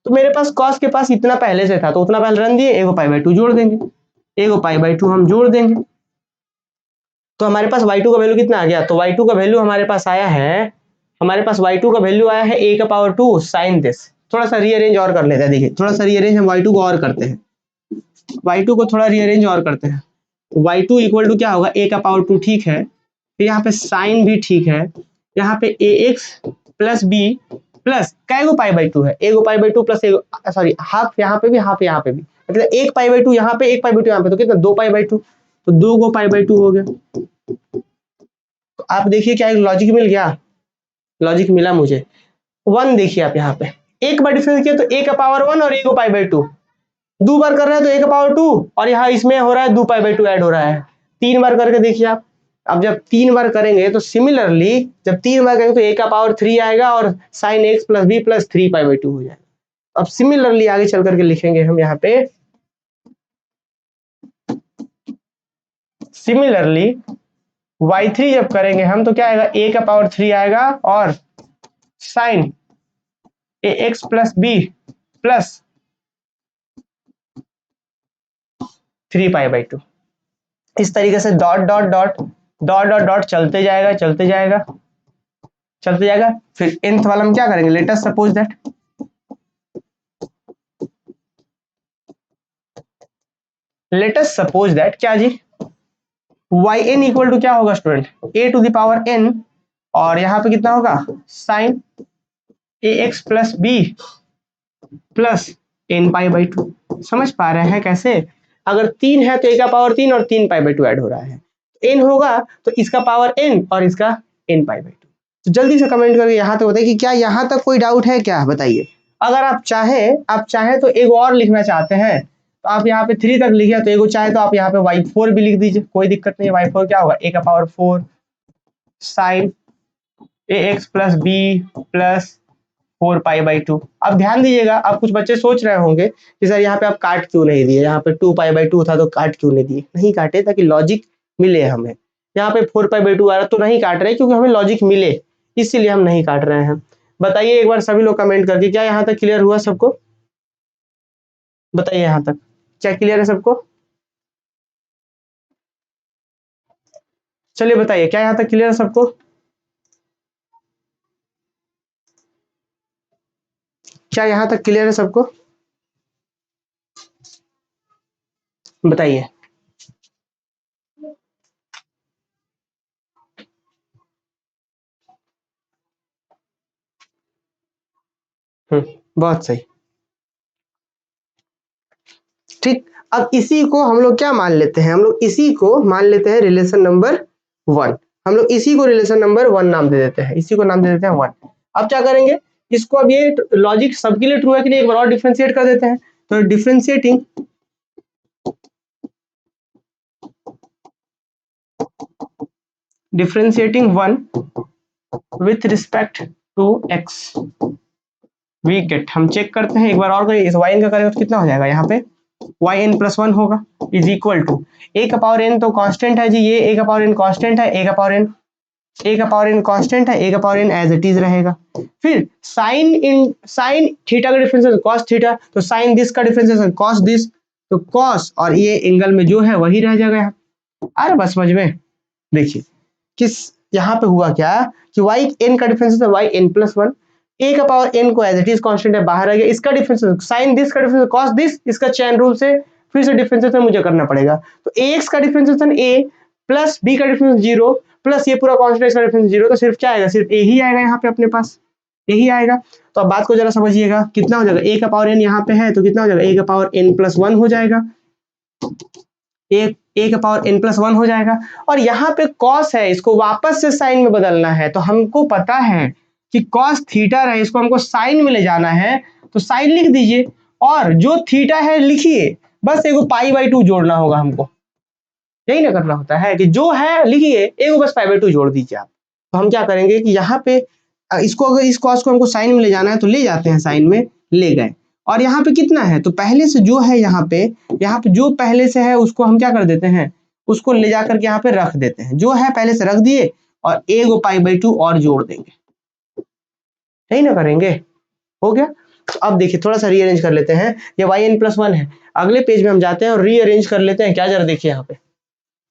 तो मेरे पास cos के पास इतना पहले से था तो उतना पहले रहने दिए, एक पाई बाई 2 जोड़ देंगे, एक पाई बाई 2 हम जोड़ देंगे, तो हमारे पास y2 का वैल्यू कितना आ गया, तो y2 का वैल्यू हमारे पास आया है, हमारे पास y2 का वैल्यू आया है a का पावर 2 साइन दिस, थोड़ा सा रीअरेंज और कर लेते हैं। देखिए थोड़ा सा रीअरेंज हम y2 को और करते हैं, y2 को थोड़ा रीअरेंज और करते हैं। y2 इक्वल टू क्या होगा, a का पावर 2, ठीक है। फिर यहाँ पे साइन भी ठीक है, यहाँ पे ax प्लस b प्लस कै गो पाई बाई 2 है, एगो पाई बाई 2 प्लस एगो सॉरी हाफ यहाँ पे भी हाफ यहाँ पे भी, मतलब एक पाई बाई 2 यहाँ पे एक पाई बाई 2 यहाँ पे, तो कितना 2 पाई बाई 2, तो 2 गो पाई बाई 2 हो गया। तो आप देखिए क्या एक लॉजिक मिल गया, लॉजिक मिला मुझे। 1 देखिए आप यहाँ पे एक बार डिफरेंस किया तो a का पावर 1 और a को पाई बाई 2, दो बार कर रहे हैं तो a का पावर 2 और यहाँ इसमें हो रहा है 2 पाई बाई 2 ऐड हो रहा है। 3 बार करके देखिए आप, अब जब 3 बार करेंगे तो सिमिलरली जब 3 बार करेंगे तो a का पावर 3 आएगा और sine x plus b plus 3 pi by 2 हो जाएगा। अब सिमिलरली आगे चल करके लिखेंगे हम यहाँ पे, सिमिलरली y3 जब करेंगे हम तो क्या आएगा, a का पावर 3 आएगा और sine ax plus b plus 3 pi by 2। इस तरीके से dot dot dot dot dot dot चलते जाएगा चलते जाएगा चलते जाएगा। फिर nth वाला हम क्या करेंगे, लेट अस सपोज दैट क्या जी, yn इक्वल टू क्या होगा student, a to the power n और यहाँ पे कितना होगा sine ax plus b plus n pi by 2। समझ पा रहे हैं कैसे, अगर 3 है तो a का पावर 3 और 3 पाई बाई 2 ऐड हो रहा है, n होगा तो इसका पावर n और इसका n पाई बाई 2। तो जल्दी से कमेंट करके यहाँ तक बताइए कि क्या यहाँ तक कोई डाउट है क्या, बताइए। अगर आप चाहें तो एक और लिखना चाहते हैं तो आप यहाँ पे 3 तक लिखिए, तो एगो चाहे तो आप यहाँ पे y4 भी लिख दीजिए, कोई दिक्कत नहीं है। y4 क्या होगा, a का power 4 sine ax plus b plus 4 pi by 2। अब ध्यान दीजिएगा, अब कुछ बच्चे सोच रहे होंगे कि सर यहाँ पे आप काट क्यों नहीं दिए, यहाँ पे 2 पाई बाई 2 था तो काट क्यों नहीं दिए। नहीं काटे ताकि लॉजिक मिले हमें, यहाँ पे 4 पाई बाई 2 आ रहा तो नहीं काट रहे क्योंकि हमें लॉजिक मिले, इसीलिए हम नहीं काट रहे हैं। बताइए एक बार सभी लोग कमेंट करके, क्या यहाँ तक क्लियर हुआ सबको, बताइए यहाँ तक क्या क्लियर है सबको, चलिए बताइए क्या यहाँ तक क्लियर है सबको, क्या यहाँ तक क्लियर है सबको, बताइए। बहुत सही, ठीक। अब इसी को हम लोग क्या मान लेते हैं, हम लोग इसी को मान लेते हैं रिलेशन नंबर 1। हम लोग इसी को रिलेशन नंबर 1 नाम दे देते हैं, इसी को नाम दे देते हैं 1। अब क्या करेंगे इसको, अब ये लॉजिक सबके लिए ट्रू है कि नहीं एक बार और डिफरेंशिएट कर देते हैं। तो differentiating 1 with respect to x we get, हम चेक करते हैं एक बार और, इस yn का करेंगे तो कितना हो जाएगा, यहाँ पे yn प्लस 1 होगा इज इक्वल टू a का पावर n तो कांस्टेंट है जी, ये a का पावर n कांस्टेंट है, a का पावर n कांस्टेंट है, a का power n as it is रहेगा। फिर साइन थीटा का डिफरेंस कॉस थीटा, तो साइन दिस का डिफरेंस कॉस दिस, तो कॉस और ये एंगल में जो है वही रह जाएगा। अरे बस समझ में, देखिए किस यहाँ पे हुआ क्या कि y n का डिफरेंस है y n प्लस 1, a का पावर n को एज इट इज कांस्टेंट है बाहर आ गया, इसका डिफरेंस साइन दिस का डिफरेंस कॉस दिस, इसका चेन रूल से फिर से डिफरेंशिएशन मुझे करना पड़ेगा। तो ax का डिफरेंशिएशन a प्लस b का डिफरेंस 0 प्लस ये पूरा कांस्टेंट इसका डिफरेंस 0, तो सिर्फ क्या आएगा, सिर्फ a ही आएगा यहाँ पे अपने पास, यही आएगा। तो अब बात को जरा समझिएगा, कितना हो जाएगा, a का पावर n यहाँ पे है तो कितना हो जाएगा, a का पावर n प्लस 1 हो जाएगा, a का पावर n प्लस 1 हो जाएगा। और यहाँ पे cos है, इसको वापस से साइन में बदलना है, तो हमको पता है कि cos थीटा रहे, इसको हमको साइन में ले जाना है, तो साइन लिख दीजिए और जो थीटा है लिखिए, बस एगो पाई बाई 2 जोड़ना होगा हमको, यही ना करना होता है कि जो है लिखिए एगो बस पाई बाई 2 जोड़ दीजिए आप। तो हम क्या करेंगे कि यहाँ पे इसको, अगर इस cos को हमको साइन में ले जाना है तो ले जाते हैं, साइन में ले गए, और यहाँ पे कितना है तो पहले से जो है यहाँ पे जो पहले से है उसको हम क्या कर देते हैं, उसको ले जाकर के यहाँ पे रख देते हैं, जो है पहले से रख दिए और एगो पाई बाई 2 और जोड़ देंगे, यही ना करेंगे, हो गया। तो अब देखिए थोड़ा सा रीअरेंज कर लेते हैं, ये yn प्लस 1 है, अगले पेज में हम जाते हैं और रीअरेंज कर लेते हैं, क्या जरा देखिए यहाँ पे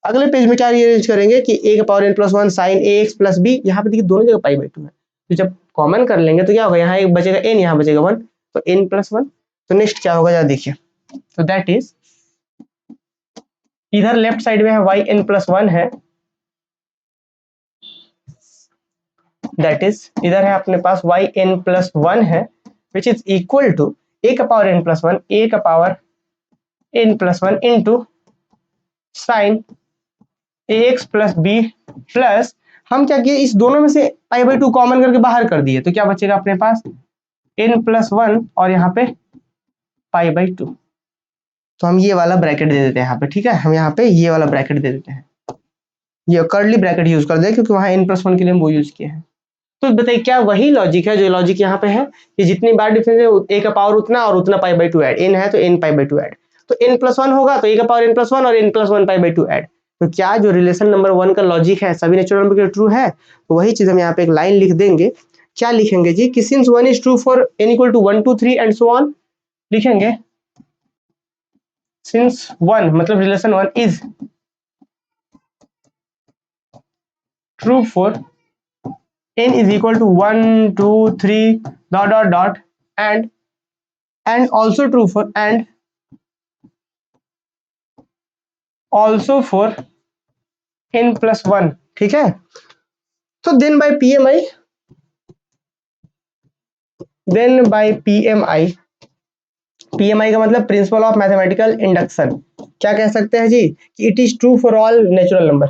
अगले पेज में क्या रीअरेंज करेंगे कि a का power n plus 1 sine ax plus b, यहाँ पे देखिए दोनों जगह पाई बाई 2 है, तो जब कॉमन कर लेंगे तो क्या होगा, यहाँ एक बचेगा n, यहाँ बचेगा 1, तो n+1। तो नेक्स्ट क्या होगा जरा देखिए, तो दैट इज इधर लेफ्ट साइड में है yn+1 है, दैट इज इधर है अपने पास yn+1 है, which is equal to a का पावर n+1 a का power n+1 into sine ax plus b plus हम क्या किए, इस दोनों में से π/2 कॉमन करके बाहर कर दिए, तो क्या बचेगा अपने पास n+1 और यहाँ पे π/2। तो हम ये वाला ब्रैकेट दे देते हैं यहाँ पे, ठीक है, हम यहाँ पे ये वाला ब्रैकेट दे देते हैं, ये कर्ली ब्रैकेट यूज कर दे क्योंकि वहाँ n+1 के लिए हम वो यूज किए हैं। तो बताइए क्या वही लॉजिक है जो लॉजिक यहाँ पे है कि जितनी बार डिफरेंस है a का पावर उतना और उतना π/2 ऐड, n है तो n π/2 ऐड, तो n+1 होगा तो a का पावर n+1 और n+1 π/2 ऐड। तो क्या जो रिलेशन नंबर 1 का लॉजिक है सभी नेचुरल नंबर के ट्रू है, तो वही चीज हम यहाँ पे एक लाइन लिख देंगे। क्या लिखेंगे जी कि since 1 is true for n equal to 1 2 3 and so on, लिखेंगे सिंस 1 मतलब relation 1 is true for n is equal to 1 2 3 dot dot dot and also true for and also for n+1, ठीक है। तो then by PMI का मतलब principle of mathematical induction, क्या कह सकते हैं जी कि it is true for all natural number,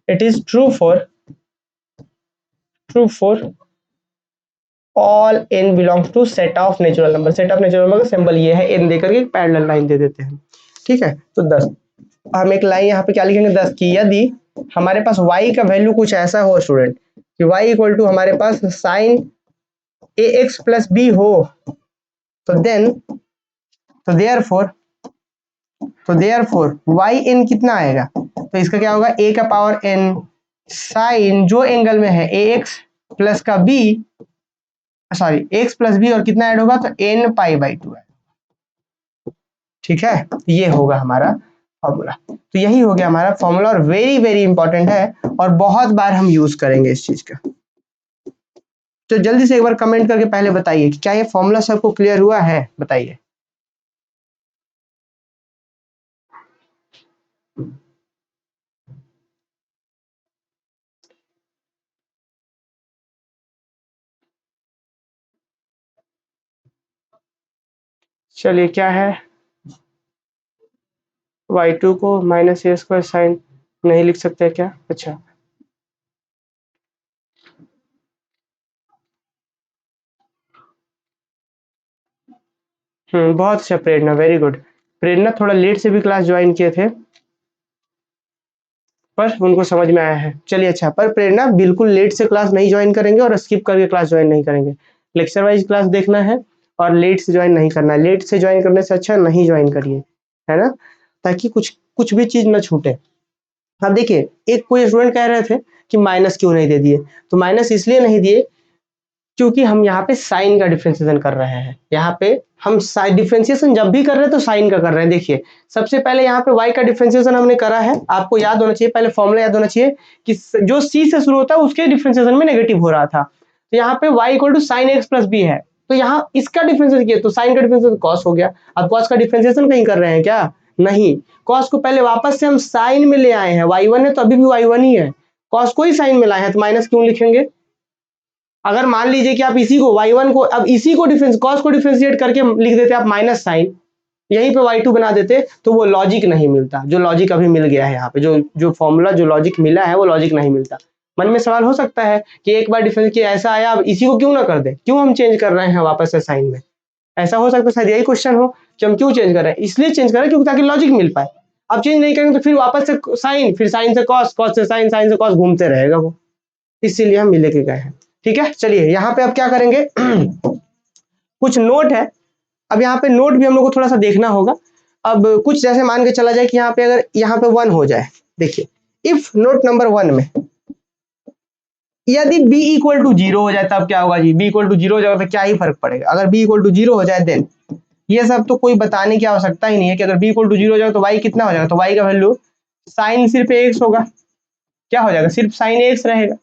it is true for all n belongs to set of natural number. Set of natural number का सिंबल ये है, n देकर के पैरेलल लाइन दे देते हैं, ठीक है। तो 10 हम एक लाइन यहाँ पे क्या लिखेंगे 10 की यदि हमारे पास y का वैल्यू कुछ ऐसा हो स्टूडेंट कि y इक्वल टू हमारे पास साइन ax प्लस b हो, तो देन तो देयरफॉर yn कितना आएगा, तो इसका क्या होगा a का पावर n साइन जो एंगल में है ax प्लस का b sorry x plus b और कितना ऐड होगा तो n π/2 है, ठीक है। ये होगा हमारा फॉर्मूला। तो यही हो गया हमारा फॉर्मूला और वेरी वेरी इंपॉर्टेंट है और बहुत बार हम यूज करेंगे इस चीज का। तो जल्दी से एक बार कमेंट करके पहले बताइए कि क्या ये फॉर्मूला सबको क्लियर हुआ है, बताइए। चलिए क्या है y2 को -a² साइन नहीं लिख सकते क्या, अच्छा बहुत अच्छा प्रेरणा, वेरी गुड। प्रेरणा थोड़ा लेट से भी क्लास ज्वाइन किए थे पर उनको समझ में आया है, चलिए अच्छा। पर प्रेरणा बिल्कुल लेट से क्लास नहीं ज्वाइन करेंगे और स्किप करके क्लास ज्वाइन नहीं करेंगे, लेक्चर वाइज क्लास देखना है और लेट से ज्वाइन नहीं करना है। लेट से ज्वाइन करने से अच्छा नहीं ज्वाइन करिए, है ना, ताकि कुछ भी चीज ना छूटे। अब देखिए एक कोई स्टूडेंट कह रहे थे कि माइनस क्यों नहीं दे दिए, तो माइनस इसलिए नहीं दिए क्योंकि हम यहाँ पे साइन का डिफरेंशिएशन कर रहे हैं। यहाँ पे हम डिफरेंशिएशन जब भी कर रहे हैं तो साइन का कर रहे हैं। देखिए सबसे पहले यहाँ पे y का डिफरेंशिएशन हमने करा है, आपको याद होना चाहिए, पहले फॉर्मूला याद होना चाहिए कि जो c से शुरू होता है उसके डिफरेंशिएशन में नेगेटिव हो रहा था, तो यहाँ पे y equal to sine x plus b है, तो यहाँ इसका डिफरेंशिएशन किया तो साइन का डिफरेंशिएशन कॉस हो गया। अब कॉस का डिफरेंशिएशन कहीं कर रहे हैं क्या, नहीं, कॉस को पहले वापस से हम साइन में ले आए हैं, y1 है तो अभी भी y1 ही है, कॉस को ही साइन में लाए हैं तो माइनस क्यों लिखेंगे। अगर मान लीजिए कि आप इसी को y1 को अब इसी को कॉस को डिफरेंशिएट करके लिख देते आप माइनस साइन, यहीं पे y2 बना देते तो वो लॉजिक नहीं मिलता जो लॉजिक अभी मिल गया है यहाँ पे, जो फॉर्मूला जो लॉजिक मिला है वो लॉजिक नहीं मिलता। मन में सवाल हो सकता है कि एक बार डिफरेंस किया ऐसा आया, अब इसी को क्यों ना कर दे, क्यों हम चेंज कर रहे हैं वापस से साइन में, ऐसा हो सकता है शायद यही क्वेश्चन हो कि हम क्यों चेंज कर रहे हैं, इसलिए चेंज कर रहे हैं क्योंकि ताकि लॉजिक मिल पाए। अब चेंज नहीं करेंगे तो फिर वापस से साइन, फिर साइन से कॉस, कॉस से साइन, साइन से कॉस घूमते रहेगा वो, इसीलिए हम मिले के गए हैं, ठीक है। चलिए यहाँ पे अब क्या करेंगे कुछ नोट है, अब यहाँ पे नोट भी हम लोग को थोड़ा सा देखना होगा। अब कुछ जैसे मान के चला जाए कि यहाँ पे अगर यहाँ पे 1 हो जाए, देखिए इफ नोट नंबर 1 में यदि b इक्वल टू 0 हो जाए तब क्या होगा जी, b इक्वल टू 0 हो जाएगा तो क्या ही फर्क पड़ेगा, अगर b इक्वल टू 0 हो जाए देन ये सब तो कोई बताने की आवश्यकता ही नहीं है कि अगर b इक्वल टू 0 हो जाएगा तो y कितना हो जाएगा, तो y का वैल्यू साइन सिर्फ x होगा, क्या हो जाएगा सिर्फ साइन x रहेगा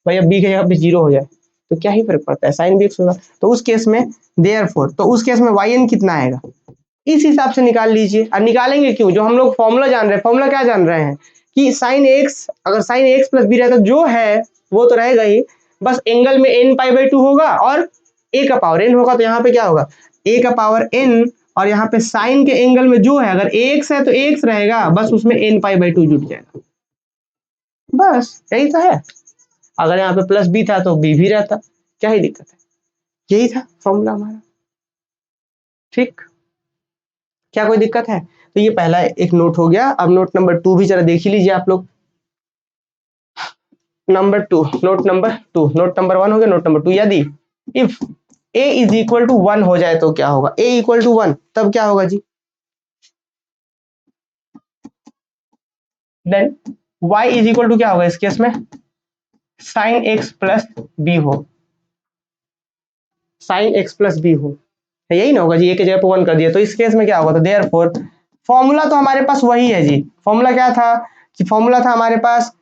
भाई, अब b की जगह पे 0 हो जाए तो क्या ही फर्क पड़ता है, साइन भी x होगा। तो उस केस में देयरफॉर, तो उस केस में yn कितना आएगा इस हिसाब से निकाल लीजिए। और निकालेंगे क्यों, जो हम लोग फॉर्मूला जान रहे हैं, फॉर्मूला क्या जान रहे हैं कि साइन x, अगर साइन x प्लस बी रहता जो है वो तो रहेगा ही, बस एंगल में n पाई बाई 2 होगा और a का पावर n होगा। तो यहाँ पे क्या होगा a का पावर n, और यहाँ पे साइन के एंगल में जो है, अगर ax है तो ax रहेगा, बस उसमें n पाई बाई 2 जुट जाएगा, बस यही तो है। अगर यहाँ पे प्लस बी था तो बी भी रहता, क्या ही दिक्कत है, यही था फॉर्मूला हमारा। ठीक, क्या कोई दिक्कत है? तो ये पहला एक नोट हो गया। अब नोट नंबर 2 भी जरा देख ही लीजिए आप लोग। Number 2, note number 2, note number 1 हो गया, नोट नंबर 2, यदि if a is equal to 1 हो जाए तो क्या होगा, a इक्वल टू 1 तब क्या होगा जी, then y is equal to क्या होगा इस केस में, साइन x प्लस बी हो, साइन x प्लस बी हो, यही ना होगा जी, a की जगह पे 1 कर दिया। तो इस केस में क्या होगा, तो देयरफॉर फॉर्मूला तो हमारे पास वही है जी। फॉर्मूला क्या था कि फॉर्मूला था हमारे पास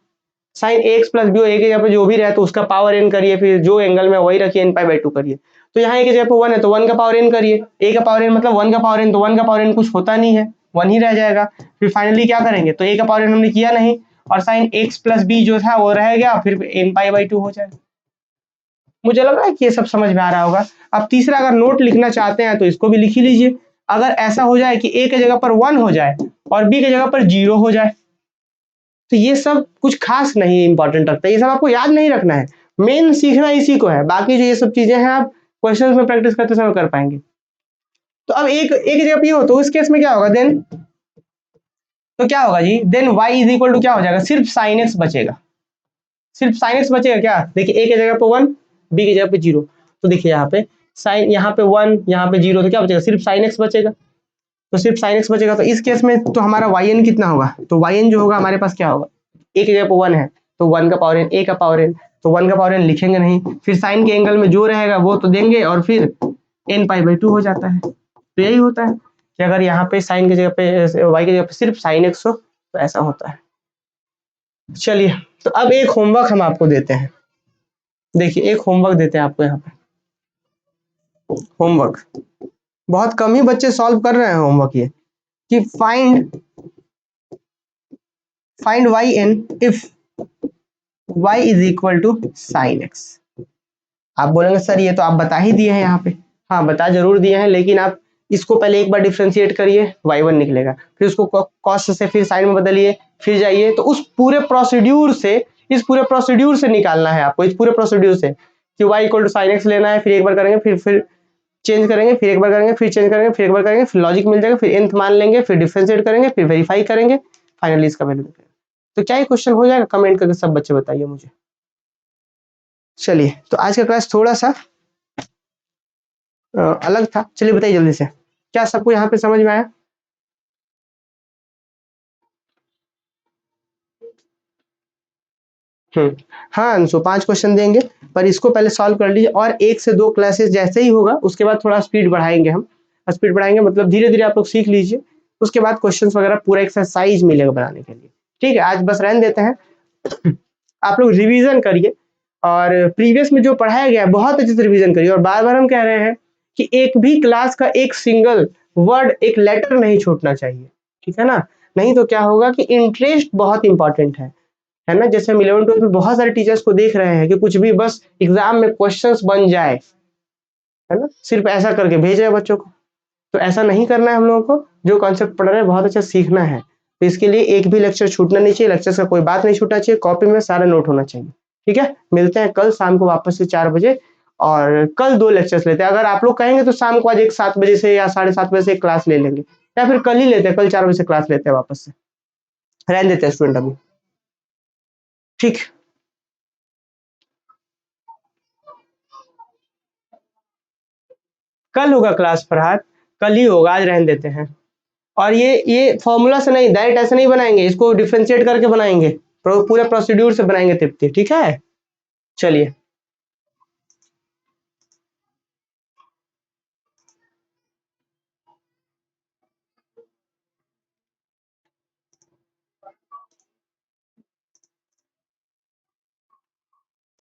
sine x plus B, a की जगह पे जो भी रहे तो उसका पावर n करिए, फिर जो एंगल में वही रखिए n पाई बाई 2 करिए। तो यहाँ a की जगह पे 1 है तो 1 का पावर n करिए, a का पावर n मतलब 1 का पावर n, तो 1 का पावर n कुछ होता नहीं है, 1 ही रह जाएगा। फिर फाइनली क्या करेंगे, तो a का पावर n हमने किया नहीं, और साइन x प्लस बी जो था वो रह गया, फिर n पाई बाई 2 हो जाएगा। मुझे लग रहा है कि ये सब समझ में आ रहा होगा। अब तीसरा, अगर नोट लिखना चाहते हैं तो इसको भी लिख ही लीजिए। अगर ऐसा हो जाए कि a की जगह पर 1 हो जाए और b की जगह पर 0 हो जाए, तो ये सब कुछ खास नहीं इंपॉर्टेंट रखता है, ये सब आपको याद नहीं रखना है, मेन सीखना इसी को है। बाकी जो ये सब चीजें हैं आप क्वेश्चंस में प्रैक्टिस करते समय कर पाएंगे। तो अब एक जगह पे हो, तो उस केस में क्या होगा देन, तो क्या होगा जी, then y is equal to क्या हो जाएगा, सिर्फ साइन x बचेगा, सिर्फ साइन x बचेगा। क्या देखिए, a की जगह पे 1, b की जगह पे 0, तो देखिए यहाँ पे साइन, यहाँ पे 1, यहाँ पे 0, तो क्या बचेगा, सिर्फ साइन x बचेगा। तो सिर्फ साइन x बचेगा, तो इस केस में तो हमारा yn कितना होगा, तो yn जो होगा हमारे पास क्या होगा, a की जगह पे 1 है तो 1 का पावर n, a का पावर n, तो 1 का पावर n लिखेंगे नहीं, फिर साइन के एंगल में जो रहेगा वो तो देंगे, और फिर n पाई बाई 2 हो जाता है। तो यही होता है कि अगर यहाँ पे साइन की जगह पे, y की जगह पे सिर्फ साइन x हो तो ऐसा होता है। चलिए, तो अब एक होमवर्क हम आपको देते हैं। देखिए, एक होमवर्क देते हैं आपको यहाँ पे, होमवर्क बहुत कम ही बच्चे सॉल्व कर रहे हैं होमवर्क ये, कि find yn if y is equal to sine x। आप बोलेंगे सर ये तो आप बता ही दिए हैं यहाँ पे, हाँ बता जरूर दिए हैं, लेकिन आप इसको पहले एक बार डिफ्रेंशिएट करिए, y1 निकलेगा, फिर उसको कॉस से फिर साइन में बदलिए, फिर जाइए, तो उस पूरे प्रोसीड्यूर से, इस पूरे प्रोसीड्यूर से निकालना है आपको, इस पूरे प्रोसीड्यूर से कि y equal to sine x लेना है, फिर एक बार करेंगे, फिर चेंज करेंगे, फिर एक बार करेंगे, फिर चेंज करेंगे, फिर एक बार करेंगे, फिर लॉजिक मिल जाएगा, फिर nth मान लेंगे, फिर डिफ्रेंशिएट करेंगे, फिर वेरीफाई करेंगे, फाइनली इसका वैल्यू निकलेगा। तो क्या ये क्वेश्चन हो जाएगा, कमेंट करके सब बच्चे बताइए मुझे। चलिए, तो आज का क्लास थोड़ा सा अलग था। चलिए बताइए जल्दी से, क्या सबको यहाँ पे समझ में आया? हाँ अंशु, 5 क्वेश्चन देंगे, पर इसको पहले सॉल्व कर लीजिए, और 1 से 2 क्लासेस जैसे ही होगा उसके बाद थोड़ा स्पीड बढ़ाएंगे हम। स्पीड बढ़ाएंगे मतलब धीरे धीरे आप लोग सीख लीजिए, उसके बाद क्वेश्चंस वगैरह पूरा एक्सरसाइज मिलेगा बनाने के लिए। ठीक है, आज बस रहने देते हैं। आप लोग रिवीजन करिए, और प्रीवियस में जो पढ़ाया गया है बहुत अच्छे से रिवीजन करिए, और बार बार हम कह रहे हैं कि एक भी क्लास का एक सिंगल वर्ड, एक लेटर नहीं छूटना चाहिए, ठीक है ना, नहीं तो क्या होगा कि इंटरेस्ट बहुत इंपॉर्टेंट है ना। जैसे हम 11 12 में बहुत सारे टीचर्स को देख रहे हैं कि कुछ भी बस एग्जाम में क्वेश्चंस बन जाए, है ना, सिर्फ ऐसा करके भेज रहे हैं बच्चों को, तो ऐसा नहीं करना है हम लोगों को। जो कॉन्सेप्ट पढ़ रहे हैं बहुत अच्छा सीखना है, तो इसके लिए एक भी लेक्चर छूटना नहीं चाहिए, लेक्चर का कोई बात नहीं छूटना चाहिए, कॉपी में सारा नोट होना चाहिए। ठीक है, मिलते हैं कल शाम को वापस से 4 बजे, और कल 2 लेक्चर्स लेते हैं। अगर आप लोग कहेंगे तो शाम को आज एक 7 बजे से या 7:30 बजे से एक क्लास ले लेंगे, या फिर कल ही लेते हैं, कल 4 बजे से क्लास लेते हैं वापस से, रहने देते हैं स्टूडेंट अभी। ठीक, कल होगा क्लास फरहाद, कल ही होगा, आज रहने देते हैं। और ये फॉर्मूला से नहीं, डायरेक्ट ऐसे नहीं बनाएंगे, इसको डिफरेंशिएट करके बनाएंगे, पूरे प्रोसीड्यूर से बनाएंगे तिप्ती। ठीक है, चलिए।